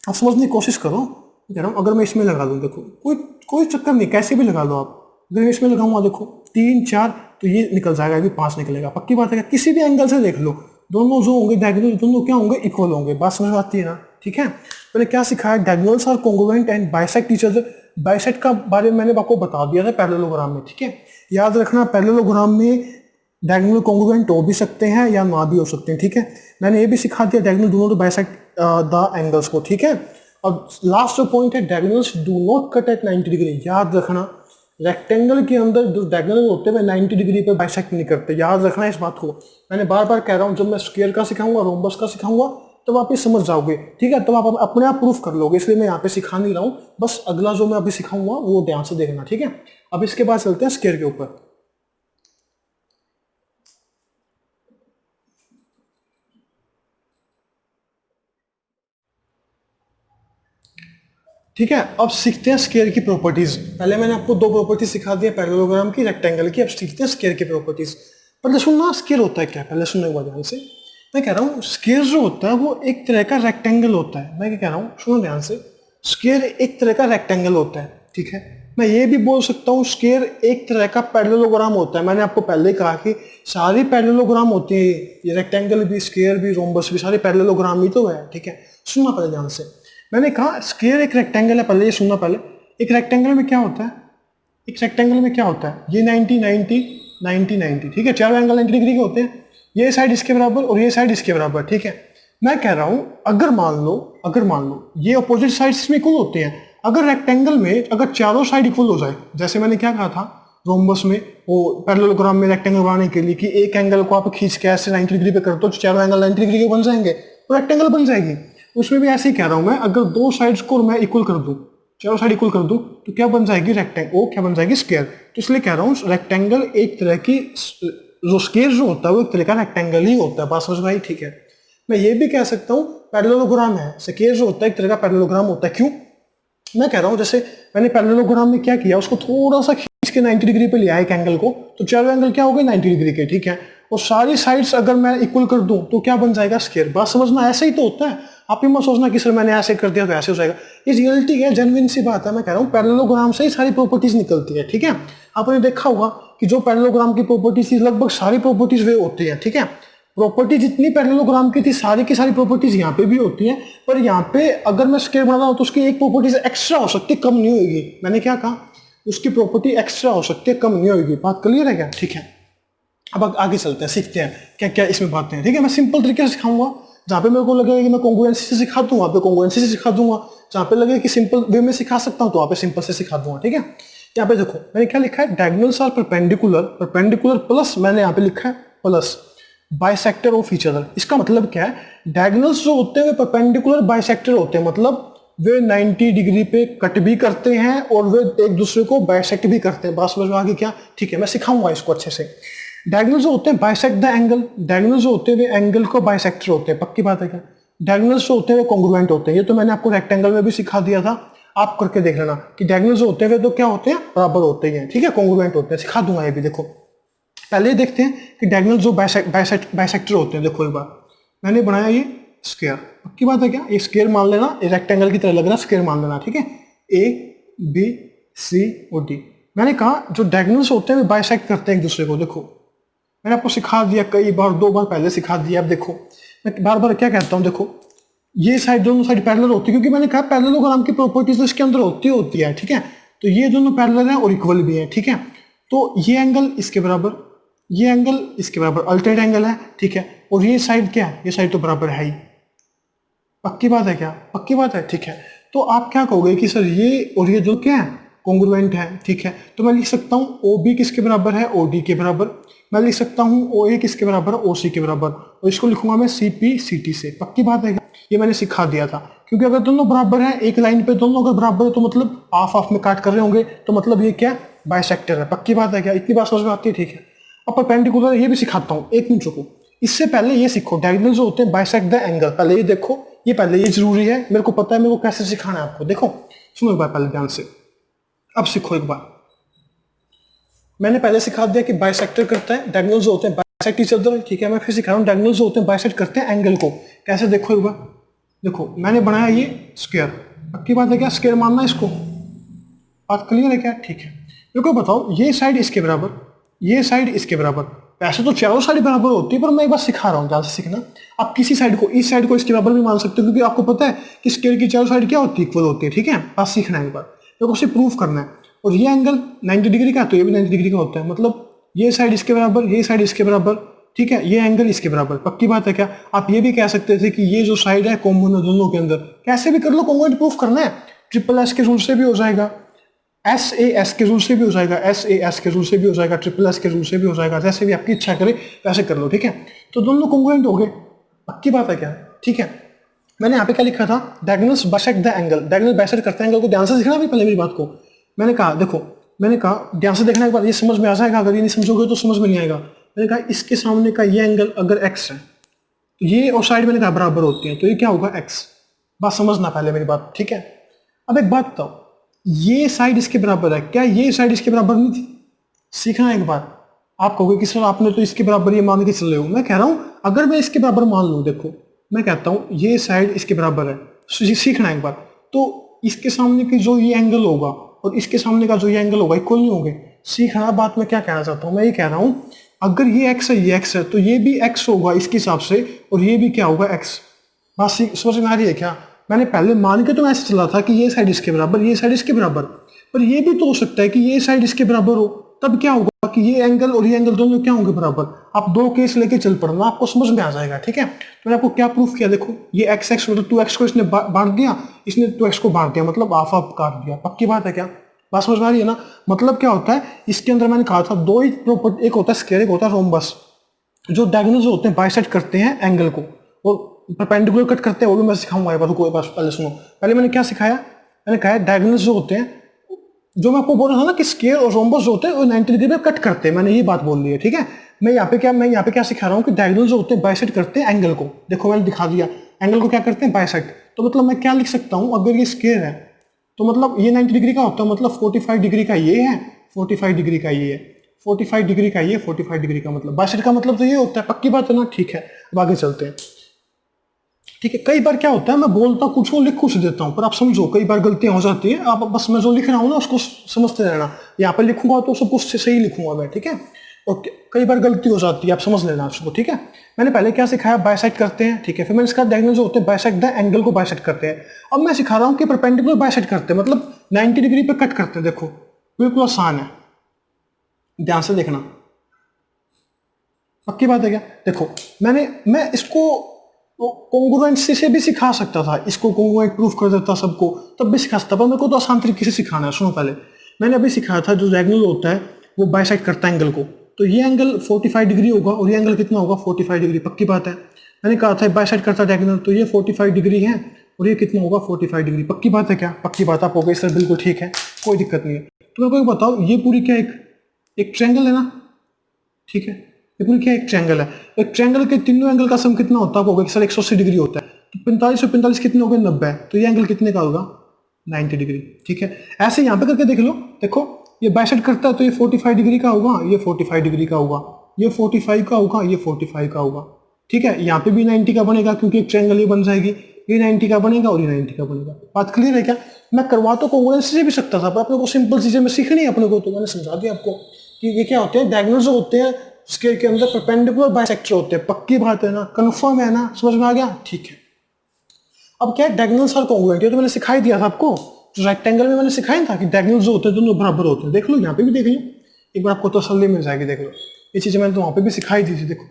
आप समझने की कोशिश करो, कह रहा हूँ अगर मैं इसमें लगा दूँ, देखो कोई कोई चक्कर नहीं, कैसे भी लगा लो आप। अगर मैं इसमें लगाऊंगा, देखो 3 4 तो ये निकल जाएगा, ये 5 निकलेगा, पक्की बात है। किसी भी एंगल से देख लो, दोनों जो होंगे डायगोनल, दोनों क्या होंगे, इक्वल होंगे। बात समझ में आती है ना? ठीक है, मैंने क्या सिखाया, diagonals are congruent and bisect each other. Bisect का बारे में मैंने आपको बता दिया था पैरेललोग्राम में। ठीक है, याद रखना पैरेललोग्राम में डायगोनल कॉन्ग्रुएंट हो भी सकते हैं या ना भी हो सकते हैं। ठीक है, मैंने ये भी सिखा दिया diagonal do not bisect the angles को। ठीक है, और लास्ट जो पॉइंट है, diagonals do not cut at 90 degree. याद रखना रेक्टेंगल के अंदर जो डायगोनल होते हैं 90 डिग्री पे बाइसेक्ट नहीं करते, याद रखना इस बात को। मैंने बार बार कह रहा हूँ, जब मैं स्क्वायर का सिखाऊंगा, रोम्बस का सिखाऊंगा, तब आप ये समझ जाओगे। ठीक है, तब आप अपने आप प्रूफ कर लोगे, इसलिए मैं यहाँ पे सिखा नहीं रहा हूँ, बस अगला जो मैं अभी सिखाऊंगा वो ध्यान से देखना। ठीक है, अब इसके बाद चलते हैं स्क्वायर के ऊपर। ठीक है, अब सीखते हैं स्क्वायर की प्रॉपर्टीज। पहले मैंने आपको 2 प्रॉपर्टी सिखा दी है, पैरेललोग्राम की, रेक्टेंगल की। अब सीखते हैं स्क्वायर की प्रॉपर्टीज। पहले सुनना स्क्वायर होता है क्या, पहले सुनने के बाद ध्यान से। मैं कह रहा हूँ स्क्वायर जो होता है वो एक तरह का रेक्टेंगल होता है। मैं क्या कह रहा हूँ, सुनो ध्यान से, स्क्वायर एक तरह का रेक्टेंगल होता है। ठीक है, मैं ये भी बोल सकता हूँ स्क्वायर एक तरह का पैरेललोग्राम होता है। मैंने आपको पहले ही कहा कि सारी पैरेललोग्राम होते हैं, ये रेक्टेंगल भी, स्क्वायर भी, रोम्बस भी, सारे पैरेललोग्राम ही तो है। ठीक है, सुनना पहले ध्यान से। मैंने कहा स्क्वायर एक रेक्टेंगल है, पहले ये सुनना। पहले एक रेक्टेंगल में क्या होता है, एक रेक्टेंगल में क्या होता है, ये 90 90 90 90। ठीक है, चारों एंगल 90 डिग्री के होते हैं, ये साइड इसके बराबर और ये साइड इसके बराबर। ठीक है, मैं कह रहा हूं अगर मान लो ये अपोजिट साइड्स में इक्वल होते हैं, अगर रेक्टेंगल में अगर चारों साइड इक्वल हो जाए, जैसे मैंने क्या कहा था रोम्बस में, वो पैरेललोग्राम में रेक्टेंगल बनाने के लिए कि एक एंगल को आप खींच के ऐसे 90 डिग्री पे कर दो तो चारों एंगल 90 डिग्री के बन जाएंगे तो रेक्टेंगल बन जाएगी। उसमें भी ऐसे ही कह रहा हूं मैं, अगर दो साइड्स को मैं इक्वल कर दूं, चारों साइड इक्वल कर दूं तो क्या बन जाएगी रेक्टेंगल, वो क्या बन जाएगी स्क्वायर। तो इसलिए कह रहा हूं रेक्टेंगल एक तरह की, जो स्क्वायर जो होता है वो एक तरह का रेक्टेंगल ही होता है। बात समझ में आई? ठीक है। मैं ये भी कह सकता हूं पैरेललोग्राम है, स्क्वायर जो होता है एक तरह का पैरेललोग्राम होता है। क्यों? मैं कह रहा हूं जैसे मैंने पैरेललोग्राम में क्या किया, उसको थोड़ा सा खींच के 90 डिग्री पे लिया एक एंगल को, तो चारों एंगल क्या हो गए 90 डिग्री के, ठीक है। और सारी साइड्स अगर मैं इक्वल कर दूं तो क्या बन जाएगा स्क्वायर। बात समझना, ऐसे ही तो होता है। आप ही मत सोचना कि सर मैंने ऐसे कर दिया तो ऐसे हो जाएगा। ये रियलिटी है, जेन्युइन सी बात है। मैं कह रहा हूँ पैरेललोग्राम से ही सारी प्रॉपर्टीज निकलती है, ठीक है। आपने देखा होगा कि जो पैरेललोग्राम की प्रॉपर्टीज थी लगभग सारी प्रॉपर्टीज वे होती है, ठीक है। प्रॉपर्टी जितनी पैरेललोग्राम की थी सारी की सारी प्रॉपर्टीज यहाँ पे भी होती हैं, पर यहाँ पे अगर मैं स्क्वायर बना रहा हूँ तो उसकी एक प्रॉपर्टीज एक्स्ट्रा हो सकती है, कम नहीं होगी। मैंने क्या कहा, उसकी प्रॉपर्टी एक्स्ट्रा हो सकती है, कम नहीं होगी। बात क्लियर है क्या? ठीक है। अब आगे चलते हैं, सीखते हैं क्या क्या इसमें बातें हैं, ठीक है। मैं सिंपल तरीके से सिखाऊंगा, जहाँ पे मेरे को लगेगा कि मैं कॉन्ग्रुएंसी से सिखा दूँ वहाँ पे कॉन्ग्रुएंसी से सिखा दूंगा, जहाँ पे लगेगा कि सिंपल वे में सिखा सकता हूँ तो वहाँ पे सिंपल से सिखा दूंगा, ठीक है। यहाँ पे देखो मैंने क्या लिखा है, diagonals are perpendicular, perpendicular plus मैंने यहाँ पे लिखा है plus bisector of each other. इसका मतलब क्या है, डायगोनल्स जो होते हैं वे परपेंडिकुलर बाइसेक्टर होते हैं, मतलब वे 90 डिग्री पे कट भी करते हैं और वे एक दूसरे को बाइसेक्ट भी करते हैं। बात समझ में आ गई क्या? ठीक है, मैं सिखाऊंगा इसको अच्छे से। डायगोनल जो होते हैं बाइसेक्ट द एंगल, डायगोनल जो होते हैं वे एंगल को बाइसेक्टर होते हैं, पक्की बात है क्या? डायगोनल जो होते हैं वे कॉन्ग्रुएंट होते हैं, ये तो मैंने आपको रेक्टेंगल में भी सिखा दिया था, आप करके देख लेना कि डायगोनल जो होते हैं वे तो क्या होते हैं, बराबर होते हैं, ठीक है, कॉन्ग्रुएंट होते हैं। सिखा दूंगा ये भी। देखो पहले देखते हैं कि डायगोनल जो बाइसेक्टर होते हैं। देखो एक बार मैंने बनाया ये स्क्वायर, पक्की बात है क्या? ये स्क्वायर मान लेना, ये रेक्टेंगल की तरह लग रहा है, स्क्वायर मान लेना, ठीक है। ए बी सी और डी। मैंने कहा जो डायगोनल्स होते हैं वे बाइसेक्ट करते हैं एक दूसरे को। देखो मैंने आपको सिखा दिया कई बार, 2 बार पहले सिखा दिया। अब देखो मैं बार बार क्या कहता हूँ, देखो ये साइड दोनों साइड पैरेलल होती है, क्योंकि मैंने कहा पैरेललोग्राम की प्रॉपर्टीज तो इसके अंदर होती है, ठीक है। तो ये दोनों पैरेलल हैं और इक्वल भी हैं, ठीक है। तो ये एंगल इसके बराबर, ये एंगल इसके बराबर, अल्टरनेट एंगल है, ठीक है। और ये साइड क्या है, ये साइड तो बराबर है ही। पक्की बात है क्या? पक्की बात है, ठीक है। तो आप क्या कहोगे कि सर ये और ये जो क्या है, कॉन्ग्रुएंट है, ठीक है। तो मैं लिख सकता हूँ ओ बी किसके बराबर है, ओ डी के बराबर। मैं लिख सकता हूँ ओ ए किसके बराबर, ओ सी के बराबर, और इसको लिखूंगा मैं सी पी सी टी से। पक्की बात है क्या? ये मैंने सिखा दिया था, क्योंकि अगर दोनों बराबर है एक लाइन पे, दोनों अगर बराबर है तो मतलब हाफ हाफ में काट कर रहे होंगे, तो मतलब ये क्या बाइसेक्टर है। पक्की बात है क्या? इतनी बात समझ में आती है, ठीक है। अब परपेंडिकुलर ये भी सिखाता हूँ, एक मिनट रुको। इससे पहले ये सीखो, डायगोनल जो होते हैं बाइसेक्ट द एंगल। पहले ये देखो, ये पहले ये जरूरी है, मेरे को पता है मेरे को कैसे सिखाना है आपको। देखो सुनो एक बार पहले ध्यान से, अब सीखो एक बार। मैंने पहले सिखा दिया कि बाइसेक्टर करता है, डायगोनल जो होते हैं बाइसेक्ट ईच अदर, ठीक है। मैं फिर सिखा रहा हूँ डायगोनल जो होते हैं बाइसेक्ट करते हैं एंगल को। कैसे? देखो एक बार, देखो मैंने बनाया ये स्क्वायर, पक्की बात है क्या? स्क्वायर मानना इसको। बात क्लियर है क्या? ठीक है। मेरे को बताओ ये साइड इसके बराबर, ये साइड इसके बराबर। वैसे तो चारों साइड बराबर होती है, पर मैं एक बार सिखा रहा हूँ, ध्यान से सीखना। आप किसी साइड को, इस साइड को इसके बराबर भी मान सकते हो, क्योंकि आपको पता है कि स्क्वायर की चारों साइड क्या होती है, इक्वल होती है, ठीक है। बात सीखना है एक बार, मेरे को उसे प्रूफ करना है। और ये एंगल 90 डिग्री का है तो ये भी 90 डिग्री का होता है, मतलब ये साइड इसके बराबर, ये साइड इसके बराबर, ठीक है। ये एंगल इसके बराबर। पक्की बात है क्या? आप ये भी कह सकते थे कि ये जो साइड है कॉमन है दोनों के अंदर। कैसे भी कर लो, कॉन्ग्रुएंट प्रूफ करना है। ट्रिपल एस के रूल से भी हो जाएगा, एस ए एस के रूल से भी हो जाएगा, एस ए एस के रूल से भी हो जाएगा, ट्रिपल एस के रूल से भी हो जाएगा, जैसे भी आपकी इच्छा करे वैसे कर लो, ठीक है। तो दोनों कॉन्ग्रुएंट हो गए। पक्की बात है क्या? ठीक है। मैंने यहाँ पे क्या लिखा था, diagonals bisect the angle. Diagonal bisect करते हैं एंगल को, ध्यान से सीखना भी पहले मेरी बात को। मैंने कहा देखो, मैंने कहा ध्यान से देखने के बाद ये समझ में आ जाएगा, अगर ये नहीं समझोगे तो समझ में नहीं आएगा। मैंने कहा इसके सामने का ये एंगल अगर एक्स है तो ये और साइड मैंने कहा बराबर होती है, तो ये क्या होगा एक्स। बात समझना पहले मेरी बात, ठीक है। अब एक बात बताओ, ये साइड इसके बराबर है, क्या ये साइड इसके बराबर नहीं थी? सीखना एक बार। आप कहोगे कि सर आपने तो इसके बराबर ये मान के चल रहे हो। मैं कह रहा हूं अगर मैं इसके बराबर मान लूं, देखो मैं कहता हूं ये साइड इसके बराबर है, सीखना एक बार। तो इसके सामने की जो ये एंगल होगा और इसके सामने का जो ये एंगल होगा इक्वल नहीं होंगे। सीखना बात मैं क्या कहना चाहता हूं, मैं ये कह रहा हूं अगर ये एक्स है, ये एक्स है, तो ये भी एक्स होगा इसके हिसाब से, और ये भी क्या होगा एक्स। बात समझ में आ रही है क्या? मैंने पहले मान के तो ऐसे चला था कि ये साइड इसके बराबर, ये साइड इसके बराबर, पर ये भी तो हो सकता है कि ये साइड इसके बराबर हो, तब क्या होगा कि ये एंगल और ये एंगल दोनों क्या होंगे बराबर। आप दो केस लेके चल पड़ना, आपको समझ में आ जाएगा। ठीक है, तो मैंने आपको क्या प्रूफ किया, देखो ये एक्स एक्स मतलब 2x को इसने बांट दिया, इसने 2x को बांट दिया, मतलब हाफ हाफ काट दिया। पक्की बात है क्या, बात समझ में आ रही है ना। मतलब क्या होता है इसके अंदर, मैंने कहा था दो ही प्रॉपर्टी, एक होता है स्क्वायर, एक होता है रोम्बस। जो डायगोनल होते हैं बाइसेक्ट करते हैं एंगल को, और परपेंडिकुलर कट करते हैं, वो भी मैं सिखाऊंगा। कोई बात पहले सुनो, पहले मैंने क्या सिखाया, मैंने कहा डायगोनल्स जो होते हैं, जो मैं आपको बोल रहा था ना कि स्क्वायर और रोम्बस जो होते हैं वो 90 डिग्री पे कट करते हैं, मैंने ये बात बोल दी है। ठीक है, मैं यहाँ पे क्या सिखा रहा हूँ कि डायगोनल जो होते हैं बाइसेक्ट करते हैं एंगल को। देखो मैंने दिखा दिया, एंगल को क्या करते हैं बाइसेक्ट। तो मतलब मैं क्या लिख सकता हूँ, अगर ये स्क्वायर है तो मतलब ये 90 डिग्री का होता है, मतलब 45 डिग्री का ये है, 45 डिग्री का ये है, 45 डिग्री का ये, 45 डिग्री का, मतलब बाइसेक्ट का मतलब तो ये होता है। पक्की बात है ना। ठीक है, अब आगे चलते हैं। ठीक है, कई बार क्या होता है मैं बोलता कुछ हूँ लिख कुछ देता हूँ, पर आप समझो कई बार गलतियां हो जाती है। आप बस मैं जो लिख रहा हूँ ना उसको समझते रहना। यहाँ पे लिखूंगा तो सब कुछ सही लिखूंगा मैं। ठीक है, ओके, कई बार गलती हो जाती है, आप समझ लेना उसको। ठीक है, मैंने पहले क्या सिखाया, बाइसेक्ट करते हैं। ठीक है, फिर मैंने इसका डायगोनल जो होते हैं बाइसेक्ट द एंगल को बाइसेक्ट करते हैं। अब मैं सिखा रहा हूँ कि परपेंडिकुलर बाइसेक्ट करते हैं, मतलब 90 डिग्री पे कट करते हैं। देखो बिल्कुल आसान है, ध्यान से देखना। पक्की बात है क्या, देखो मैं इसको कॉन्ग्रुएंसी से भी सिखा सकता था, इसको कॉन्ग्रुएंट प्रूफ कर देता सबको, तब भी सिखा सकता, पर मेरे को तो आसान तरीके से सिखाना है। सुनो पहले, मैंने अभी सिखाया था जो डायगोनल होता है वो बाइसेक्ट करता है एंगल को, तो ये एंगल 45 डिग्री होगा और ये एंगल कितना होगा 45 डिग्री। पक्की बात है, मैंने कहा था बाइसेक्ट करता है डायगोनल, तो ये 45 डिग्री है और ये कितना होगा 45 डिग्री। पक्की बात है क्या, पक्की बात। आप हो गई सर, बिल्कुल ठीक है, कोई दिक्कत नहीं है। तो मेरे को एक बताओ, ये पूरी क्या एक ट्रायंगल है ना। ठीक है, ये पूरी क्या एक ट्रायंगल है। एक ट्रायंगल के तीनों एंगल का सम कितना होता है, होगा सर 180 डिग्री होता है, तो 45 और 45 कितने हो गए 90, तो ये एंगल कितने का होगा 90 डिग्री। ठीक है, ऐसे यहाँ पे करके देख लो, देखो ये बाइसेक्ट करता है तो ये 45 डिग्री का होगा, ये 45 डिग्री का होगा, ये 45 का होगा, ये 45 का होगा। ठीक है, यहाँ पे भी 90 का बनेगा क्योंकि एक ट्रायंगल ये बन जाएगी, ये 90 का बनेगा और ये 90 का बनेगा। बात क्लियर है क्या। मैं करवा तो कॉन्ग्रुएंसी से भी सकता था, पर अपने को सिंपल चीजें में सीखनी है अपने को, तो मैंने समझा दिया आपको कि ये क्या होते हैं डायगोनल जो होते हैं स्क्वायर के अंदर परपेंडिकुलर बाइसेक्टर होते हैं। पक्की बात है ना, कंफर्म है ना, समझ में आ गया। ठीक है, अब क्या है डायगोनल्स और कॉन्ग्रुएंट, ये तो मैंने सिखाई दिया था आपको। जो रेक्टेंगल में मैंने सिखाया था कि डायगोनल्स जो होते हैं दोनों बराबर होते हैं। देख लो यहाँ पे भी देख लो, एक बार आपको तसल्ली मिल जाएगी। देख लो ये चीजें मैंने तो वहां पे भी सिखाई दी थी। देखो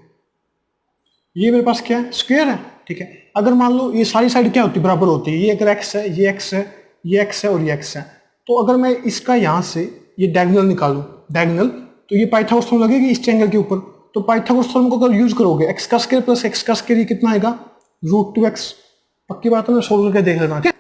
ये मेरे पास क्या है, स्क्वायर है। ठीक है, अगर मान लो ये सारी साइड क्या होती है बराबर होती है, ये अगर एक्स है, ये एक्स है, ये एक्स है और ये एक्स है, तो अगर मैं इसका यहाँ से ये डायगोनल निकालूं, डायगोनल, तो ये पाइथागोरस थ्योरम लगेगी इस ट्रायंगल के ऊपर। तो पाइथागोरस थ्योरम को अगर यूज करोगे, एक्स का स्क्वायर प्लस एक्स का स्क्वायर ये कितना आएगा √2x। पक्की बात है ना, सोल्व करके देख लेना। ठीक है,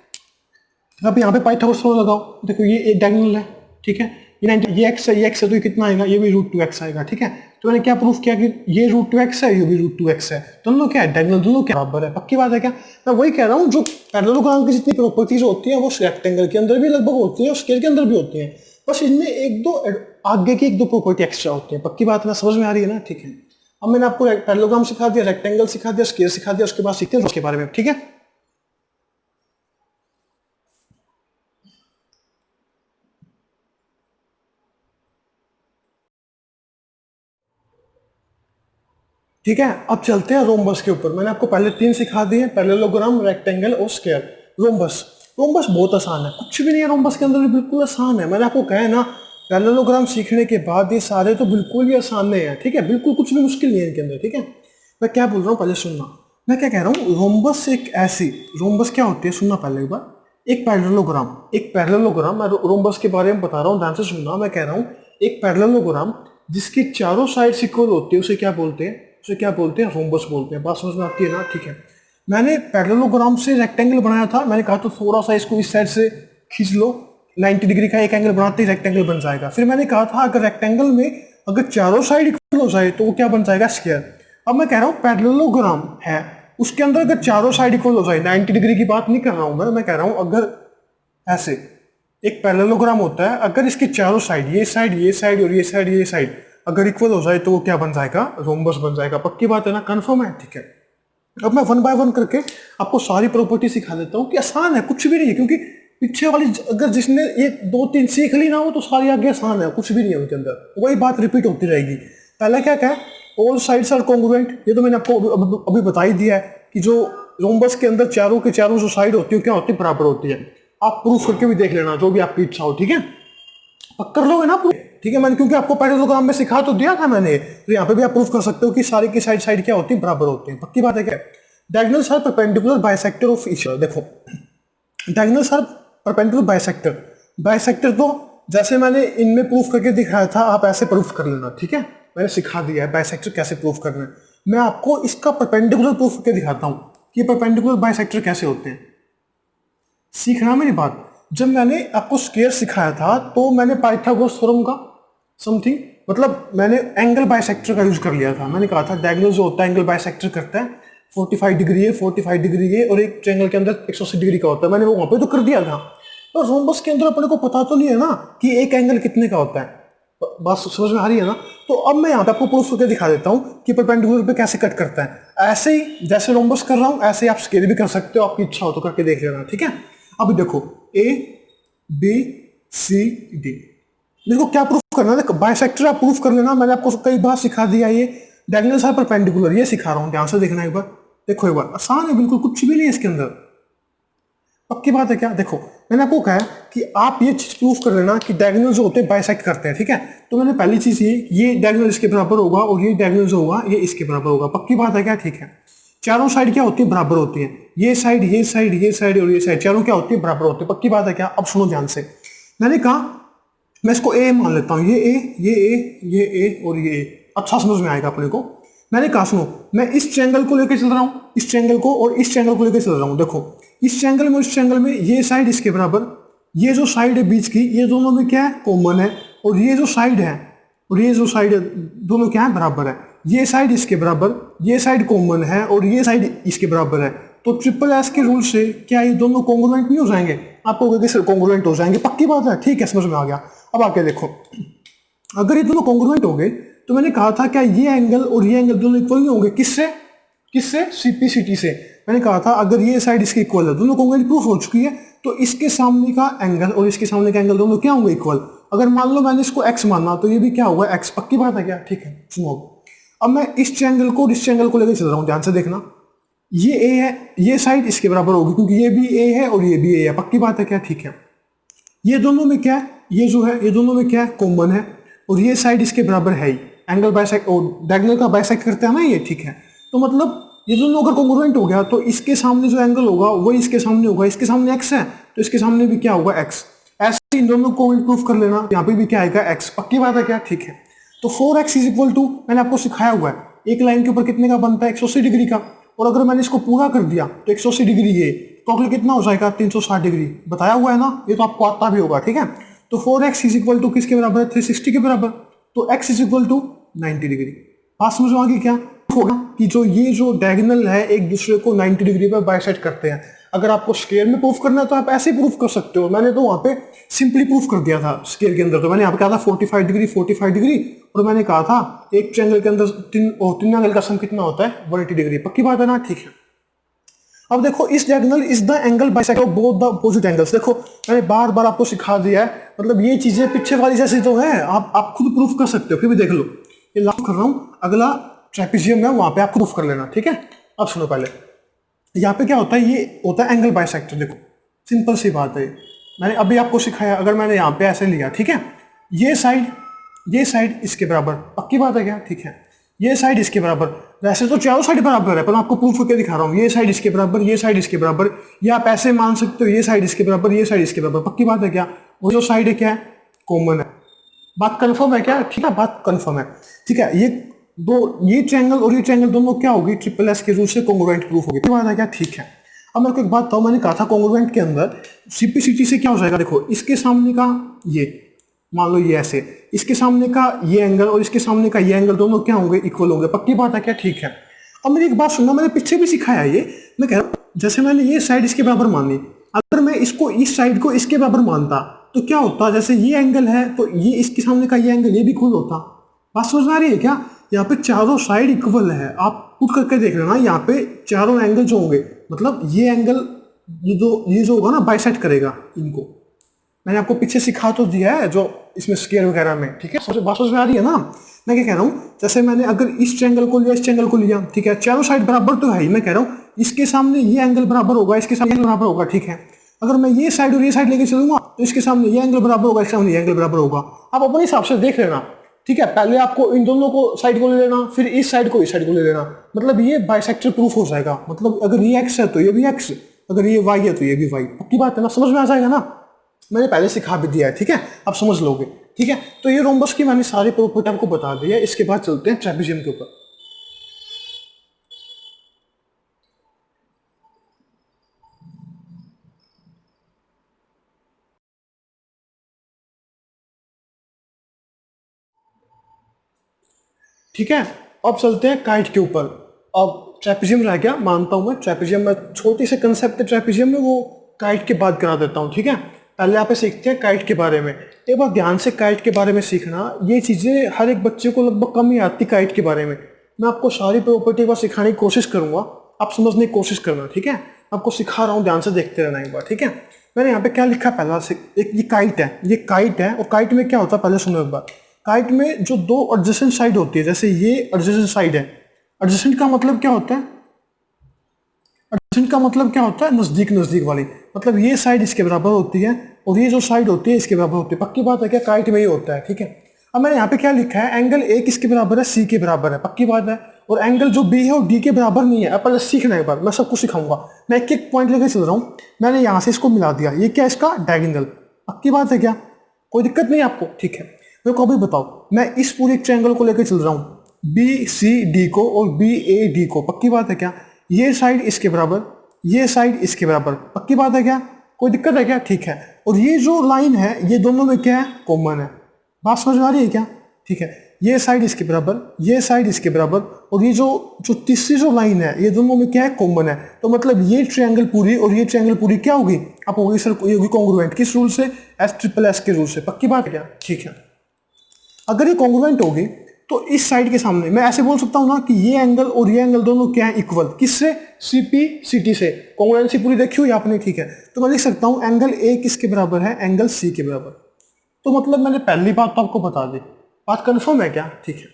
अब यहाँ पे पाइथागोरस थ्योरम लगाओ, देखो ये एक डायगोनल है। ठीक है, ये 90, ये एक्स है, ये एक्स है, तो ये कितना आएगा, ये भी √2x आएगा। ठीक है, तो मैंने क्या प्रूफ किया कि ये √2x है, ये भी √2x है, दोनों क्या है डायगोनल, दोनों क्या बराबर है। पक्की बात है क्या। मैं वही कह रहा हूँ, जो पैरेललोग्राम की जितनी प्रॉपर्टीज होती हैं वो रेक्टेंगल के अंदर भी लगभग होती है और स्क्वायर के अंदर भी होती हैं, बस इनमें एक दो आगे की एक दो प्रॉपर्टी एक्स्ट्रा होती है। पक्की बात है ना, समझ में आ रही है ना। ठीक है, अब मैंने आपको पैरेललोग्राम सिखा दिया, रेक्टेंगल सिखा दिया, स्क्वायर सिखा दिया, उसके बाद सीखते हैं उसके बारे में। ठीक है, ठीक है, अब चलते हैं रोम्बस के ऊपर। मैंने आपको पहले तीन सिखा दिए, पैरेललोग्राम, रेक्टेंगल और स्क्वायर। रोम्बस, रोम्बस बहुत आसान है, कुछ भी नहीं है रोम्बस के अंदर, भी बिल्कुल आसान है। मैंने आपको कहा है ना, पैरेललोग्राम सीखने के बाद ये सारे तो बिल्कुल ही आसान है। ठीक है, बिल्कुल कुछ भी मुश्किल नहीं है इनके अंदर। ठीक है, मैं क्या बोल रहा हूँ पहले सुनना, मैं क्या कह रहा हूँ, रोम्बस एक ऐसी, रोम्बस क्या होती है सुनना पहले एक बार। एक पैरेललोग्राम, एक पैरेललोग्राम, मैं रोम्बस के बारे में बता रहा हूँ, ध्यान से सुनना। मैं कह रहा हूँ एक पैरेललोग्राम जिसकी चारों साइड इक्वल होती है उसे क्या बोलते हैं, उसे क्या बोलते हैं, रोम्बस बोलते हैं। बात समझ में आती है ना। ठीक है, मैंने पैरेललोग्राम से रेक्टेंगल बनाया था, मैंने कहा तो थोड़ा सा इसको इस साइड से खींच लो, 90 डिग्री का एक एंगल बनाते ही रेक्टेंगल बन जाएगा। फिर मैंने कहा था अगर रेक्टेंगल में अगर चारों साइड इक्वल हो जाए तो वो क्या बन जाएगा, स्क्वायर। अब मैं कह रहा हूँ पैरेललोग्राम है, उसके अंदर अगर चारों साइड इक्वल हो जाए, 90 डिग्री की बात नहीं कर रहा हूँ मैं कह रहा हूँ अगर ऐसे एक पैरेललोग्राम होता है, अगर इसके चारों साइड, ये साइड, ये साइड और ये साइड, ये साइड अगर इक्वल हो जाए तो वो क्या बन जाएगा, रोम्बस बन जाएगा। पक्की बात है ना, कंफर्म है। ठीक है, अब मैं वन बाय वन करके आपको सारी प्रॉपर्टी सिखा देता हूँ कि आसान है, कुछ भी नहीं है, क्योंकि पीछे वाली अगर जिसने ये दो तीन सीख ली ना हो तो सारी आगे आसान है, कुछ भी नहीं है उनके अंदर, वही बात रिपीट होती रहेगी। पहला क्या है, ऑल साइड्स आर कॉन्ग्रुएंट, ये तो मैंने आपको अभी बता ही दिया है कि जो रोम्बस के अंदर चारों के चारों जो साइड होती है क्या होती है, बराबर होती है। आप प्रूफ करके भी देख लेना, जो भी आपकी इच्छा हो। ठीक है, कर लोगे ना proof? ठीक है, मैंने क्योंकि आपको पैरेललोग्राम में सिखा तो दिया था मैंने, तो यहाँ पे भी आप प्रूफ कर सकते हो कि सारी की साइड साइड क्या होती है, बराबर होती है। पक्की बात है क्या? Diagonals are perpendicular bisector of each other. देखो diagonals are perpendicular bisector. Bisector तो जैसे मैंने इनमें प्रूफ करके दिखाया था, आप ऐसे प्रूफ कर लेना। ठीक है, मैंने सिखा दिया है बाइसेक्टर कैसे प्रूफ करना है। मैं आपको इसका परपेंडिकुलर प्रूफ करके दिखाता हूँ कि परपेंडिकुलर बाइसेक्टर कैसे होते हैं। सीखना मेरी बात। जब मैंने आपको स्क्वायर सिखाया था तो मैंने पाइथागोरस थ्योरम का समथिंग, मतलब मैंने एंगल बाइसेक्टर का यूज कर लिया था। मैंने कहा था डायगोनल जो होता है एंगल बाइसेक्टर करता है, 45 डिग्री है, 45 डिग्री है, और एक ट्रायंगल के अंदर 180 डिग्री का होता है। मैंने वो वहां पे तो कर दिया था, और रोम्बस के अंदर अपने को पता तो नहीं है ना कि एक एंगल कितने का होता है। बात समझ में आ रही है ना? तो अब मैं यहाँ पे आपको प्रूफ करके दिखा देता हूँ कि परपेंडिकुलर पे कैसे कट करता है। ऐसे ही जैसे रोम्बस कर रहा हूँ ऐसे ही आप स्केल भी कर सकते हो, आपकी इच्छा हो तो करके देख लेना। ठीक है, अभी देखो ए बी सी डी, मेरे को क्या प्रूफ करना है? बाइसेक्टर आप प्रूफ कर लेना। मैंने आपको कई बार सिखा दिया ये। डायगोनल्स आर परपेंडिकुलर, ये सिखा रहा हूँ, ध्यान से देखना एक बार। देखो एक बार, आसान है बिल्कुल, कुछ भी नहीं है इसके अंदर। पक्की बात है क्या? देखो मैंने आपको कहा कि आप ये चीज प्रूफ कर लेना कि डायगोनल जो होते हैं बाइसेक्ट करते हैं। ठीक है, तो मैंने पहली चीज ये डायगोनल इसके बराबर होगा और ये डायगोनल जो होगा ये इसके बराबर होगा। पक्की बात है क्या? ठीक है, चारों साइड क्या होती है? बराबर होती है। ये साइड ये साइड ये साइड और ये साइड चारों क्या होती है? बराबर होती है। पक्की बात है क्या? अब सुनो ध्यान से। मैंने कहा मैं इसको ए मान लेता हूँ, ये ए ये ए ये ए और ये ए। अच्छा समझ में आएगा अपने को। मैंने कहा सुनो, मैं इस ट्रायंगल को लेकर चल रहा हूँ, इस ट्रायंगल को, और इस ट्रायंगल को लेकर चल रहा हूँ। देखो इस ट्रायंगल में इस ट्रायंगल में ये साइड इसके बराबर, ये जो साइड है बीच की, ये दोनों में क्या है? कॉमन है। और ये जो साइड है और ये जो साइड है दोनों क्या है? बराबर है। ये साइड इसके बराबर, ये साइड कॉमन है और ये साइड इसके बराबर है। तो ट्रिपल एस के रूल से क्या ये दोनों कॉन्ग्रुएंट नहीं हो जाएंगे? आपको कहोगे सर कॉन्ग्रुएंट हो जाएंगे। पक्की बात है, ठीक है, समझ में आ गया। अब आके देखो, अगर ये दोनों कॉन्ग्रुएंट हो गए तो मैंने कहा था क्या ये एंगल और ये एंगल दोनों इक्वल नहीं होंगे? किससे? किससे? सीपीसीटी से। मैंने कहा था अगर ये साइड इसके इक्वल है, दोनों कॉन्ग्रुएंट प्रूफ हो चुकी है, तो इसके सामने का एंगल और इसके सामने का एंगल दोनों क्या होंगे? इक्वल। अगर मान लो मैंने इसको एक्स माना तो ये भी क्या होगा? एक्स। पक्की बात है क्या? ठीक है, सुनो अब मैं इस ट्रायंगल को और इस ट्रायंगल को लेकर चल रहा हूँ, ध्यान से देखना। ये ए है, ये साइड इसके बराबर होगी क्योंकि ये भी ए है और ये भी ए है। पक्की बात है क्या? ठीक है, ये दोनों में क्या है? ये जो है ये दोनों में क्या है? कॉमन है। और ये साइड इसके बराबर है ही। एंगल बाइसेक्ट और डायगोनल का बाइसेक्ट करते हैं ना ये। ठीक है, तो मतलब ये दोनों अगर कॉन्ग्रुएंट हो गया तो इसके सामने जो एंगल होगा वो इसके सामने होगा। इसके सामने एक्स है तो इसके सामने भी क्या होगा? एक्स। ऐसे इन दोनों को प्रूफ कर लेना, यहाँ पे भी क्या आएगा? एक्स। पक्की बात है क्या? ठीक है, तो 4x इज इक्वल टू, मैंने आपको सिखाया हुआ है, एक लाइन के ऊपर कितने का बनता है? 180 डिग्री का। और अगर मैंने इसको पूरा कर दिया तो 180 डिग्री ये टोटल कितना हो जाएगा? 360 डिग्री। बताया हुआ है ना, ये तो आपको आता भी होगा। ठीक है, तो 4x इज इक्वल टू किसके बराबर है? 360 के बराबर। तो x is equal to 90 degree. बात समझ में आ गई क्या? होगा कि जो डायगोनल है एक दूसरे को 90 डिग्री पर बाइसेक्ट करते हैं। अगर आपको स्केयर में प्रूफ करना है तो आप ऐसे प्रूफ कर सकते हो। मैंने तो वहां पे सिंपली प्रूफ कर दिया था स्केयर के अंदर। तो मैंने यहाँ पे कहा था 45 डिग्री 45 डिग्री, और मैंने कहा था एक ट्रायंगल के अंदर तीन एंगल का सम कितना होता है? 180 डिग्री। पक्की बात है ना? ठीक है, अब देखो इस diagonal is the angle bisect of both the opposite angles. देखो मैंने बार बार आपको सिखा दिया है, मतलब ये चीजें पीछे वाली जैसी तो है, आप खुद प्रूफ कर सकते हो। फिर भी देख लो, ये लाभ कर रहा हूं, अगला ट्रेपेजियम है वहां पे आप प्रूफ कर लेना। ठीक है, अब सुनो पहले यहाँ पे क्या होता है? ये होता है एंगल बाइसेक्टर। देखो सिंपल सी बात है, मैंने अभी आपको सिखाया। अगर मैंने यहाँ पे ऐसे लिया, ठीक है, ये साइड इसके बराबर। पक्की बात है क्या? ठीक है, ये साइड इसके बराबर। वैसे तो चारों साइड बराबर है पर मैं आपको प्रूफ करके दिखा रहा हूँ। ये साइड इसके बराबर, ये साइड इसके बराबर, या आप ऐसे मान सकते हो ये साइड इसके बराबर, ये साइड इसके बराबर। पक्की बात है क्या? वो जो साइड है क्या है? कॉमन है। बात कंफर्म है क्या? ठीक है, बात कंफर्म है। ठीक है, ये ट्रायंगल और ये ट्रायंगल दोनों क्या होगी? ट्रिपल एस के रूल से कॉन्ग्रुएंट प्रूफ होगी। बात है क्या? ठीक है, अब मेरे को एक बात बताओ, मैंने कहा था कॉन्ग्रुएंट के अंदर सीपीसीटी से क्या हो जाएगा? देखो इसके सामने का ये, मान लो ये ऐसे, इसके सामने का ये एंगल और इसके सामने का ये एंगल दोनों क्या होंगे? इक्वल होंगे। पक्की बात है क्या? ठीक है, अब मेरी एक बात सुनना, मैंने पीछे भी सिखाया ये। मैं कह रहा हूँ जैसे मैंने ये साइड इसके बराबर मानी, अगर मैं इसको इस साइड को इसके बराबर मानता तो क्या होता? जैसे ये एंगल है तो ये इसके सामने का ये एंगल ये भी इक्वल होता। बात समझ में आ रही है क्या? यहाँ पे चारों साइड इक्वल है, आप खुद करके देख लेना। यहाँ पे चारों एंगल जो होंगे, मतलब ये एंगल ये जो होगा ना बाइसेक्ट करेगा इनको। मैंने आपको पीछे सिखा तो दिया है जो इसमें स्केयर वगैरह में। ठीक है, बात समझ में आ रही है ना? मैं क्या कह रहा हूँ, जैसे मैंने अगर इस ट्रायंगल को लिया, इस ट्रायंगल को लिया, ठीक है, चारों साइड बराबर तो है ही। मैं कह रहा हूँ इसके सामने ये एंगल बराबर होगा, इसके सामने एंगल बराबर होगा। ठीक है, अगर मैं ये साइड और ये साइड लेके चलूंगा तो इसके सामने ये एंगल बराबर होगा, इसके सामने ये एंगल बराबर होगा। आप अपने हिसाब से देख लेना, ठीक है। पहले आपको इन दोनों को साइड को ले लेना, फिर इस साइड को इस साइड को ले लेना, मतलब ये बाइसेक्टर प्रूफ हो जाएगा। मतलब अगर ये एक्स है तो ये भी एक्स, अगर ये वाई है तो ये भी वाई। पक्की बात है ना, समझ में आ जाएगा ना। मैंने पहले सिखा भी दिया है, ठीक है, आप समझ लोगे, ठीक है। तो ये रोम्बस की मैंने सारी प्रॉपर्टी आपको बता दी है। इसके बाद चलते हैं ट्रेपेजियम के ऊपर। ठीक है, अब चलते हैं काइट के ऊपर। अब ट्रेपेजियम रह गया, मानता हूं मैं ट्रेपेजियम में छोटी से कंसेप्ट है ट्रेपेजियम में, वो काइट के बाद करा देता हूं, ठीक है। पहले आप सीखते हैं काइट के बारे में। एक बार ध्यान से काइट के बारे में सीखना, ये चीज़ें हर एक बच्चे को लगभग कम ही आती काइट के बारे में। मैं आपको सारी प्रॉपर्टी बार सिखाने की कोशिश करूंगा, आप समझने की कोशिश करना, ठीक है। आपको सिखा रहा हूँ, ध्यान से देखते रहना एक बार, ठीक है। मैंने यहाँ पे क्या लिखा पहला से, एक ये काइट है, ये काइट है। और काइट में क्या होता है पहले सुनो एक बार। काइट में जो दो एडजेसेंट साइड होती है, जैसे ये एडजेसेंट साइड है। एडजेसेंट का मतलब क्या होता है? एडजेसेंट का मतलब क्या होता है? नजदीक नजदीक वाली। मतलब ये साइड इसके बराबर होती है और ये जो साइड होती है इसके बराबर होती है। पक्की बात है क्या? काइट में ही होता है, ठीक है। अब मैंने यहाँ पे क्या लिखा है, एंगल ए किसके बराबर है? सी के बराबर है। पक्की बात है। और एंगल जो बी है वो डी के बराबर नहीं है। अब पहले सीखना एक बार, मैं सब कुछ सिखाऊंगा। मैं एक एक पॉइंट लेकर चल रहा हूँ। मैंने यहाँ से इसको मिला दिया, ये क्या इसका डायगोनल। पक्की बात है क्या? कोई दिक्कत नहीं आपको? ठीक है, मेरे को अभी बताओ, मैं इस पूरे ट्रायंगल को लेकर चल रहा हूँ, बी सी डी को और बी ए डी को। पक्की बात है क्या? ये साइड इसके बराबर, ये साइड इसके बराबर। पक्की बात है क्या? कोई दिक्कत है क्या? ठीक है। और ये जो लाइन है ये दोनों में क्या है? कॉमन है। बात समझ में आ रही है क्या? ठीक है, ये साइड इसके बराबर, ये साइड इसके बराबर, और ये जो तीसरी जो लाइन है ये दोनों में क्या है? कॉमन है। तो मतलब ये ट्रायंगल पूरी और ये ट्रायंगल पूरी क्या होगी? आप होगी सर, ये होगी कॉन्ग्रुएंट। किस रूल से? एस ट्रिपल एस के रूल से। पक्की बात है क्या? ठीक है। अगर ये कॉन्ग्रुएंट होगी तो इस साइड के सामने मैं ऐसे बोल सकता हूं ना कि ये एंगल और ये एंगल दोनों क्या है? इक्वल। किससे? सीपी सीटी से। कॉन्ग्रुएंसी पूरी देखी हुई आपने, ठीक है। तो मैं लिख सकता हूं एंगल ए किसके बराबर है? एंगल सी के बराबर। तो मतलब मैंने पहली बात तो आपको बता दी। बात कंफर्म है क्या? ठीक है।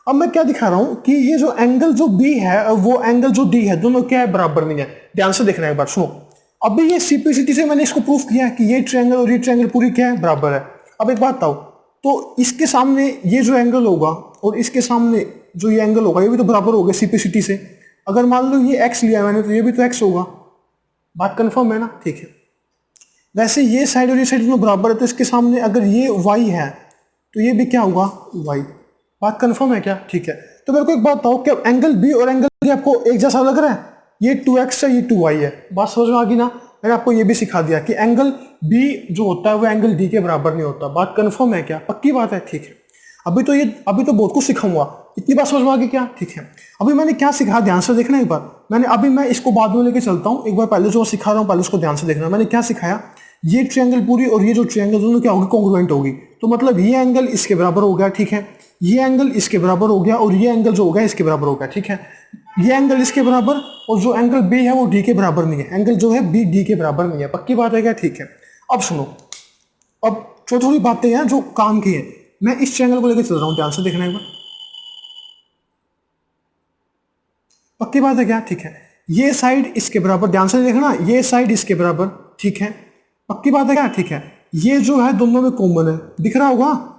अब मैं क्या दिखा रहा हूं कि ये जो एंगल जो बी है और वो एंगल जो डी है, दोनों क्या है? बराबर नहीं है। ध्यान से देखना एक बार, सुनो। अभी ये सीपीसीटी से मैंने इसको प्रूफ किया कि ये ट्रायंगल और ये ट्रायंगल पूरी क्या है? बराबर है। अब एक बात बताओ, तो इसके सामने ये जो एंगल होगा और इसके सामने जो ये एंगल होगा, ये भी तो बराबर होगा सीपीसीटी से। अगर मान लो ये एक्स लिया मैंने तो ये भी तो एक्स होगा। बात कंफर्म है ना? ठीक है। वैसे ये साइड और ये साइड दोनों बराबर है, तो इसके सामने अगर ये y है तो ये भी क्या होगा? y। बात कंफर्म है क्या? ठीक है। तो मेरे को एक बात बताओ, क्या एंगल b और एंगल b आपको एक जैसा लग रहा है? ये 2x है, ये 2y है। बात समझ में आ गई ना? मैंने आपको ये भी सिखा दिया कि एंगल b जो होता है वो एंगल d के बराबर नहीं होता। बात कंफर्म है क्या? पक्की बात है, ठीक है। अभी तो बहुत कुछ सिखाऊंगा। इतनी बात समझ में आ गई क्या? ठीक है। अभी मैंने क्या सिखा, ध्यान से देखना एक बार। मैं इसको बाद में लेके चलता हूँ। एक बार पहले जो सिखा रहा हूँ पहले उसको ध्यान से देखना। मैंने क्या सिखाया, ये ट्रायंगल पूरी और ये जो ट्रायंगल दोनों क्या होगी? कॉन्ग्रुएंट होगी। तो मतलब ये एंगल इसके बराबर हो गया, ठीक है। ये एंगल इसके बराबर हो गया और ये एंगल जो हो गया इसके बराबर हो गया, ठीक है। ये एंगल इसके बराबर और जो एंगल बी है वो डी के बराबर नहीं है। एंगल जो है बी डी के बराबर नहीं है। पक्की बात है क्या? ठीक है। अब सुनो, अब छोटी छोटी बातें हैं जो काम की है। मैं इस ट्रायंगल को लेकर चल रहा हूं, ध्यान से देखना एक बार। पक्की बात है क्या? ठीक है। ये साइड इसके बराबर, ध्यान से देखना, ये साइड इसके बराबर, ठीक है। पक्की बात है क्या? ठीक है। ये जो है दोनों में कॉमन है, दिख रहा होगा।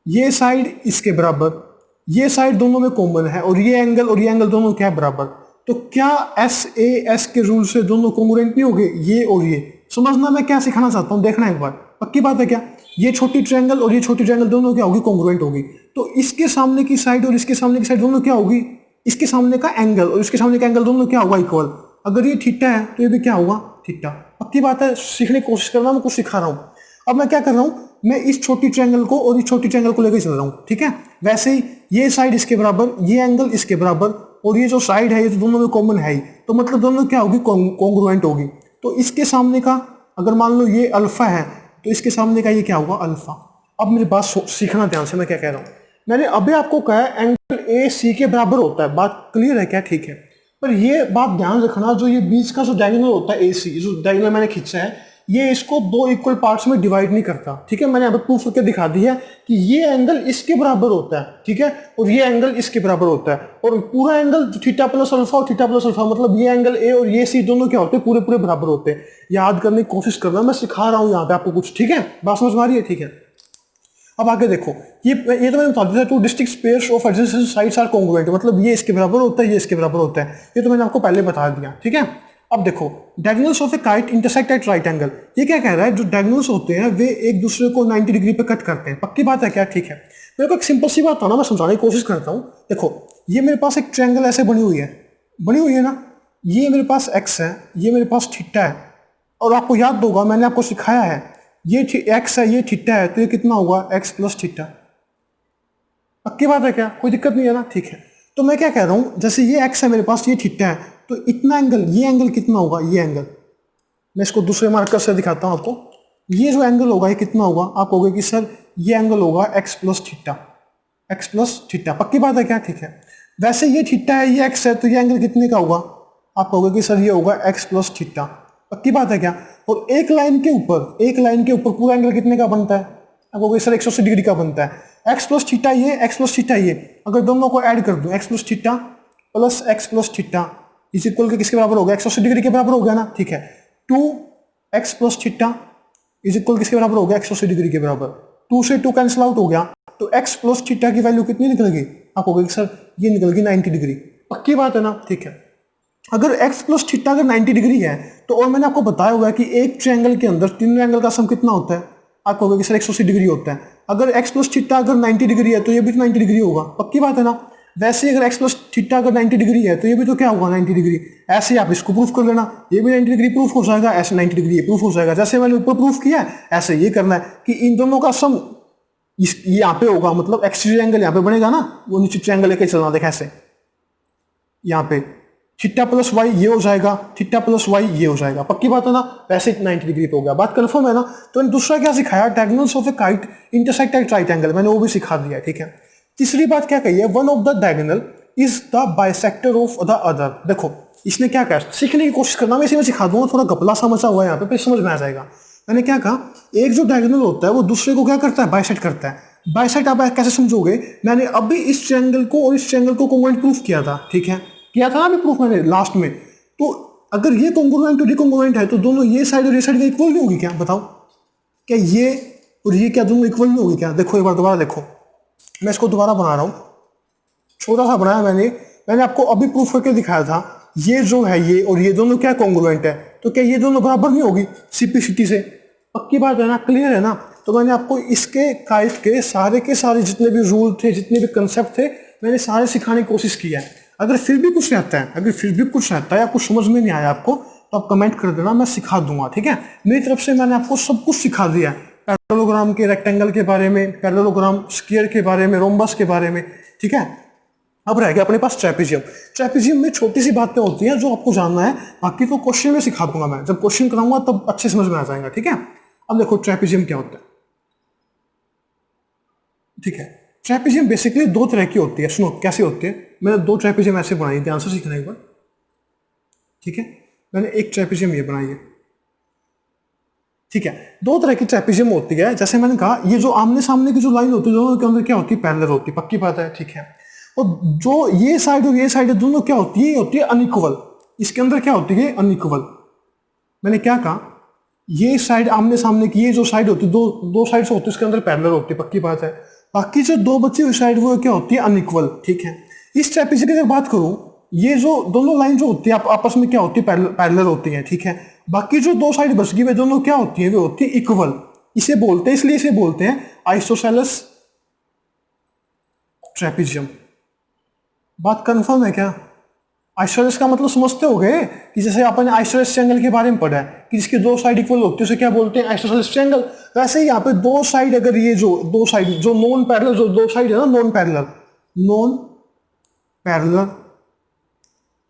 ये साइड इसके बराबर, ये साइड दोनों में कॉमन है, और ये एंगल दोनों क्या है? बराबर। तो क्या एस ए एस के रूल से दोनों कॉन्ग्रुएंट नहीं हो गए? ये और ये। समझना मैं क्या सिखाना चाहता हूं, देखना एक बार। पक्की बात है क्या? ये छोटी ट्रायंगल और ये छोटी ट्रायंगल दोनों क्या होगी? कॉन्ग्रुएंट होगी। तो इसके सामने की साइड और इसके सामने की साइड दोनों क्या होगी? इसके सामने का एंगल और इसके सामने का एंगल दोनों क्या होगा? इक्वल। अगर ये थीटा है तो ये भी क्या होगा? थीटा। पक्की बात है, सीखने की कोशिश करना, मैं कुछ सिखा रहा हूं। अब मैं क्या कर रहा हूं, मैं इस छोटी ट्रायंगल को और इस छोटी ट्रायंगल को लेकर चल रहा हूं, ठीक है। वैसे ही ये साइड इसके बराबर, ये एंगल इसके बराबर, और ये जो साइड है ये तो दोनों में कॉमन है ही। तो मतलब दोनों क्या होगी? कॉन्ग्रुएंट होगी। तो इसके सामने का अगर मान लो ये अल्फा है तो इसके सामने का ये क्या होगा? अल्फा। अब मेरी बात सीखना ध्यान से, मैं क्या कह रहा हूं। मैंने अभी आपको कहा एंगल ए सी के बराबर होता है। बात क्लियर है क्या? ठीक है। पर ये बात ध्यान रखना, जो ये बीच का जो डायगोनल होता है ए सी, जो डायगोनल मैंने खींचा है, ये इसको दो इक्वल पार्ट्स में डिवाइड नहीं करता, ठीक है। मैंने अब प्रूफ करके दिखा दिया कि ये एंगल इसके बराबर होता है, ठीक है, और ये एंगल इसके बराबर होता है, और पूरा एंगल थीटा प्लस अल्फा और थीटा प्लस अल्फा, मतलब ये एंगल ए और ये सी दोनों क्या होते हैं, पूरे पूरे बराबर होते हैं। याद करने की कोशिश करना, मैं सिखा रहा हूँ यहाँ पे आपको कुछ, ठीक है, बात समझ में आ रही है, ठीक है। अब आगे देखो, ये तो मैंने बता दिया, two distinct pairs of adjacent sides are congruent, मतलब ये इसके बराबर होता है, ये इसके बराबर होता है, ये तो मैंने आपको पहले बता दिया, ठीक है। अब देखो, diagonals of A kite intersect at right angle, ये क्या कह रहा है, जो डायगोनल्स होते हैं वे एक दूसरे को 90 डिग्री पे कट करते हैं, पक्की बात है क्या, ठीक है। मेरे को एक सिंपल सी बात ना मैं समझाने की कोशिश करता हूँ। देखो, ये मेरे पास एक ट्रायंगल ऐसे बनी हुई है ना, ये मेरे पास एक्स है, ये मेरे पास थीटा है, और आपको याद होगा मैंने आपको सिखाया है, ये एक्स है, ये थीटा है, तो ये कितना होगा, एक्स प्लस थीटा, पक्की बात है क्या, कोई दिक्कत नहीं है ना, ठीक है। तो मैं क्या कह रहा हूं, जैसे ये एक्स है मेरे पास, ये थीटा है, तो इतना एंगल, ये एंगल कितना होगा, ये एंगल, मैं इसको दूसरे मार्कर से दिखाता हूं आपको, ये जो एंगल होगा ये कितना होगा, आप कहोगे कि सर ये एंगल होगा x plus theta, x plus theta, पक्की बात है क्या, ठीक है। वैसे ये थीटा है, ये एक्स है, तो ये एंगल कितने का होगा, आप कहोगे कि सर ये होगा एक्स प्लस थीटा, पक्की बात है क्या। और एक लाइन के ऊपर पूरा एंगल कितने का बनता है, आप कहोगे सर 180 डिग्री का बनता है, एक्स प्लस थीटा ये, एक्स प्लस थीटा ये, अगर दोनों को ऐड कर दूं, x plus theta plus x plus theta is equal के किसके बराबर हो गया, 180 डिग्री के बराबर हो गया ना, ठीक है। 2x plus theta is equal किसके बराबर हो गया, 180 डिग्री के बराबर, 2 से 2 कैंसिल आउट हो गया, तो x प्लस थीटा की वैल्यू कितनी निकलेगी, आप कहोगे सर ये निकलेगी 90 डिग्री, पक्की बात है ना, ठीक है। अगर x प्लस थीटा अगर 90 डिग्री है, तो और मैंने आपको बताया हुआ है कि एक ट्रायंगल के अंदर तीनों एंगल का सम कितना होता है, आप कहोगे कि सर 180 डिग्री होता है। अगर x प्लस थीटा अगर 90 डिग्री है, तो ये भी तो 90 डिग्री होगा, पक्की बात है ना। वैसे अगर x प्लस थीटा अगर 90 डिग्री है, तो ये भी तो क्या होगा, 90 डिग्री। ऐसे आप इसको प्रूफ कर लेना, ये भी 90 डिग्री प्रूफ हो जाएगा, ऐसे 90 डिग्री ये प्रूफ हो जाएगा, जैसे मैंने ऊपर प्रूफ किया है ऐसे ये करना है कि इन दोनों का सम यहाँ पे होगा, मतलब एक्सटीरियर एंगल यहाँ पे बनेगा ना, वो नीचे ट्रायंगल लेके चलना, देखा ऐसे यहाँ पे थीटा प्लस वाई ये हो जाएगा, थीटा प्लस वाई ये हो जाएगा, पक्की बात है ना। वैसे 90 डिग्री पे हो गया, बात कंफर्म है ना। तो दूसरा क्या सिखाया, diagonals of A kite intersect at right angle, मैंने वो भी सिखा दिया, ठीक है। तीसरी बात क्या कही है, one of the diagonal is the bisector of the other. देखो इसने क्या कहा, सीखने की कोशिश करना, मैं इसी में सिखा दूंगा, थोड़ा गपला समझा हुआ है यहाँ पे, फिर समझ में आ जाएगा। मैंने क्या कहा, एक जो डायगोनल होता है वो दूसरे को क्या करता है, बाइसेक्ट करता है। बाइसेक्ट आप कैसे समझोगे, मैंने अभी इस ट्रायंगल को और इस ट्रायंगल को कॉन्ग्रुएंट प्रूफ किया था, ठीक है, किया था ना अभी प्रूफ मैंने लास्ट में। तो अगर ये कॉन्ग्रुएंट और डिकॉन्ग्रुएंट है, तो दोनों ये साइड और ये साइड इक्वल नहीं होगी क्या, बताओ, क्या ये और ये क्या दोनों इक्वल नहीं होगी क्या। देखो एक बार दोबारा देखो, मैं इसको दोबारा बना रहा हूँ, छोटा सा बनाया मैंने आपको अभी प्रूफ करके दिखाया था, ये जो है ये और ये दोनों क्या कॉन्ग्रुएंट है, तो क्या ये दोनों बराबर नहीं होगी सिंपलिसिटी से, पक्की बात है ना, क्लियर है ना। तो मैंने आपको इसके काइट के सारे जितने भी रूल थे, जितने भी कंसेप्ट थे, मैंने सारे सिखाने की कोशिश की है। अगर फिर भी कुछ रहता है, या कुछ समझ में नहीं आया आपको, तो आप कमेंट कर देना, मैं सिखा दूंगा, ठीक है। मेरी तरफ से मैंने आपको सब कुछ सिखा दिया है, पैरेललोग्राम के, रेक्टेंगल के बारे में, पैरेललोग्राम स्क्वायर के बारे में, रोम्बस के बारे में, ठीक है। अब रह गया अपने पास ट्रेपेजियम में छोटी सी बातें होती हैं जो आपको जानना है, बाकी तो क्वेश्चन में सिखा दूंगा मैं, जब क्वेश्चन कराऊंगा तब अच्छे समझ में आ जाएगा, ठीक है। अब देखो ट्रेपेजियम क्या होता है, ठीक है। ट्रेपेजियम बेसिकली दो तरह की होती है, सुनो कैसे होती है। मैंने दो ट्रेपेजियम ऐसे बनाई, ध्यान से सीखना एक बार, ठीक है। मैंने एक ट्रेपेजियम ये बनाई है, ठीक है। दो तरह की ट्रेपेजियम होती है, जैसे मैंने कहा, ये जो आमने सामने की जो लाइन होती है दोनों के अंदर क्या होती है, पैरेलल होती है, पक्की बात है, ठीक है। और जो ये साइड और ये साइड है दोनों क्या होती है, ये होती है अनइक्वल, इसके अंदर क्या होती है, अनइक्वल। मैंने क्या कहा, ये साइड आमने सामने की ये जो साइड होती है, दो साइड होती है, उसके अंदर पैरेलल होती है, पक्की बात है। बाकी जो दो बची हुई साइड वो क्या होती है, अनइक्वल, ठीक है। इस ट्रेपेजियम की अगर बात करूं, ये जो दोनों लाइन जो होती है आपस में क्या होती है, पैरेलल होती है, ठीक है। बाकी जो दो साइड बच गई वे दोनों क्या होती है, वे होती है इक्वल। इसे बोलते हैं, इसलिए इसे बोलते हैं आइसोसेलेस ट्रेपेजियम। बात कंफर्म है क्या। आइसोसेलेस का मतलब समझते हो गए कि जैसे आपने आइसोसेलेस ट्रायंगल के बारे में पढ़ा है कि जिसकी दो साइड इक्वल होती है उसे क्या बोलते हैं, आइसोसेलेस ट्रायंगल। वैसे ही यहाँ पे दो साइड, अगर ये जो दो साइड जो नॉन पैरेलल, जो दो साइड है ना नॉन पैरेलल,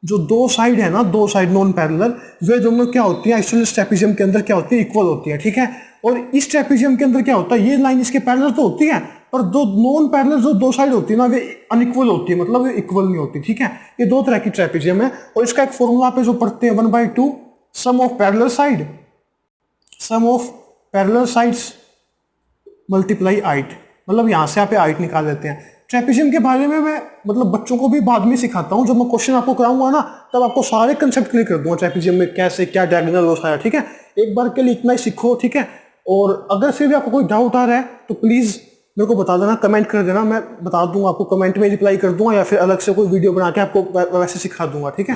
जो दो साइड है ना, दो साइड नॉन पैरेलल, वे दोनों क्या होती है, आइसोसेलेस ट्रेपेजियम के अंदर क्या होती है, इक्वल होती है, ठीक है। और इस ट्रेपेजियम के अंदर क्या होता है, ये लाइन इसके पैरेलल तो होती है, पर दो नॉन पैरेलल जो दो साइड होती है ना, वे अनइक्वल होती है, मतलब वे इक्वल नहीं होती, ठीक है। ये दो तरह की ट्रेपेजियम है, और इसका एक फॉर्मूला पे जो पढ़ते हैं 1/2 sum of parallel side sum of parallel sides multiply height, मतलब यहाँ से आप हाइट निकाल लेते हैं। ट्रेपेजियम के बारे में मैं मतलब बच्चों को भी बाद में सिखाता हूँ, जब मैं क्वेश्चन आपको कराऊंगा ना तब आपको सारे कंसेप्ट क्लियर कर दूंगा ट्रेपेजियम में कैसे क्या डायगोनल होता है, ठीक है। एक बार के लिए इतना ही सीखो, ठीक है। और अगर फिर भी आपको कोई डाउट आ रहा है तो प्लीज़ मेरे को बता देना, कमेंट कर देना, मैं बता दूंगा आपको, कमेंट में रिप्लाई कर दूंगा या फिर अलग से कोई वीडियो बना के आपको वैसे सिखा दूंगा, ठीक है।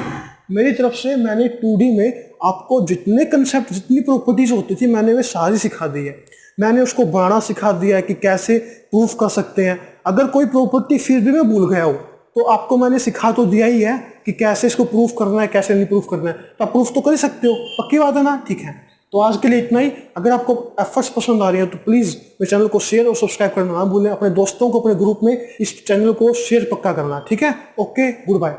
मेरी तरफ से मैंने 2D में आपको जितने कंसेप्ट जितनी प्रॉपर्टीज होती थी मैंने वे सारी सिखा दी है। मैंने उसको बनाना सिखा दिया है कि कैसे प्रूफ कर सकते हैं। अगर कोई प्रॉपर्टी फिर भी मैं भूल गया हो तो आपको मैंने सिखा तो दिया ही है कि कैसे इसको प्रूफ करना है कैसे नहीं प्रूफ करना है, तो आप प्रूफ तो कर ही सकते हो, पक्की बात है ना, ठीक है। तो आज के लिए इतना ही। अगर आपको एफर्ट्स पसंद आ रही है तो प्लीज़ मेरे चैनल को शेयर और सब्सक्राइब करना ना भूलें। अपने दोस्तों को अपने ग्रुप में इस चैनल को शेयर पक्का करना, ठीक है। Okay, good bye.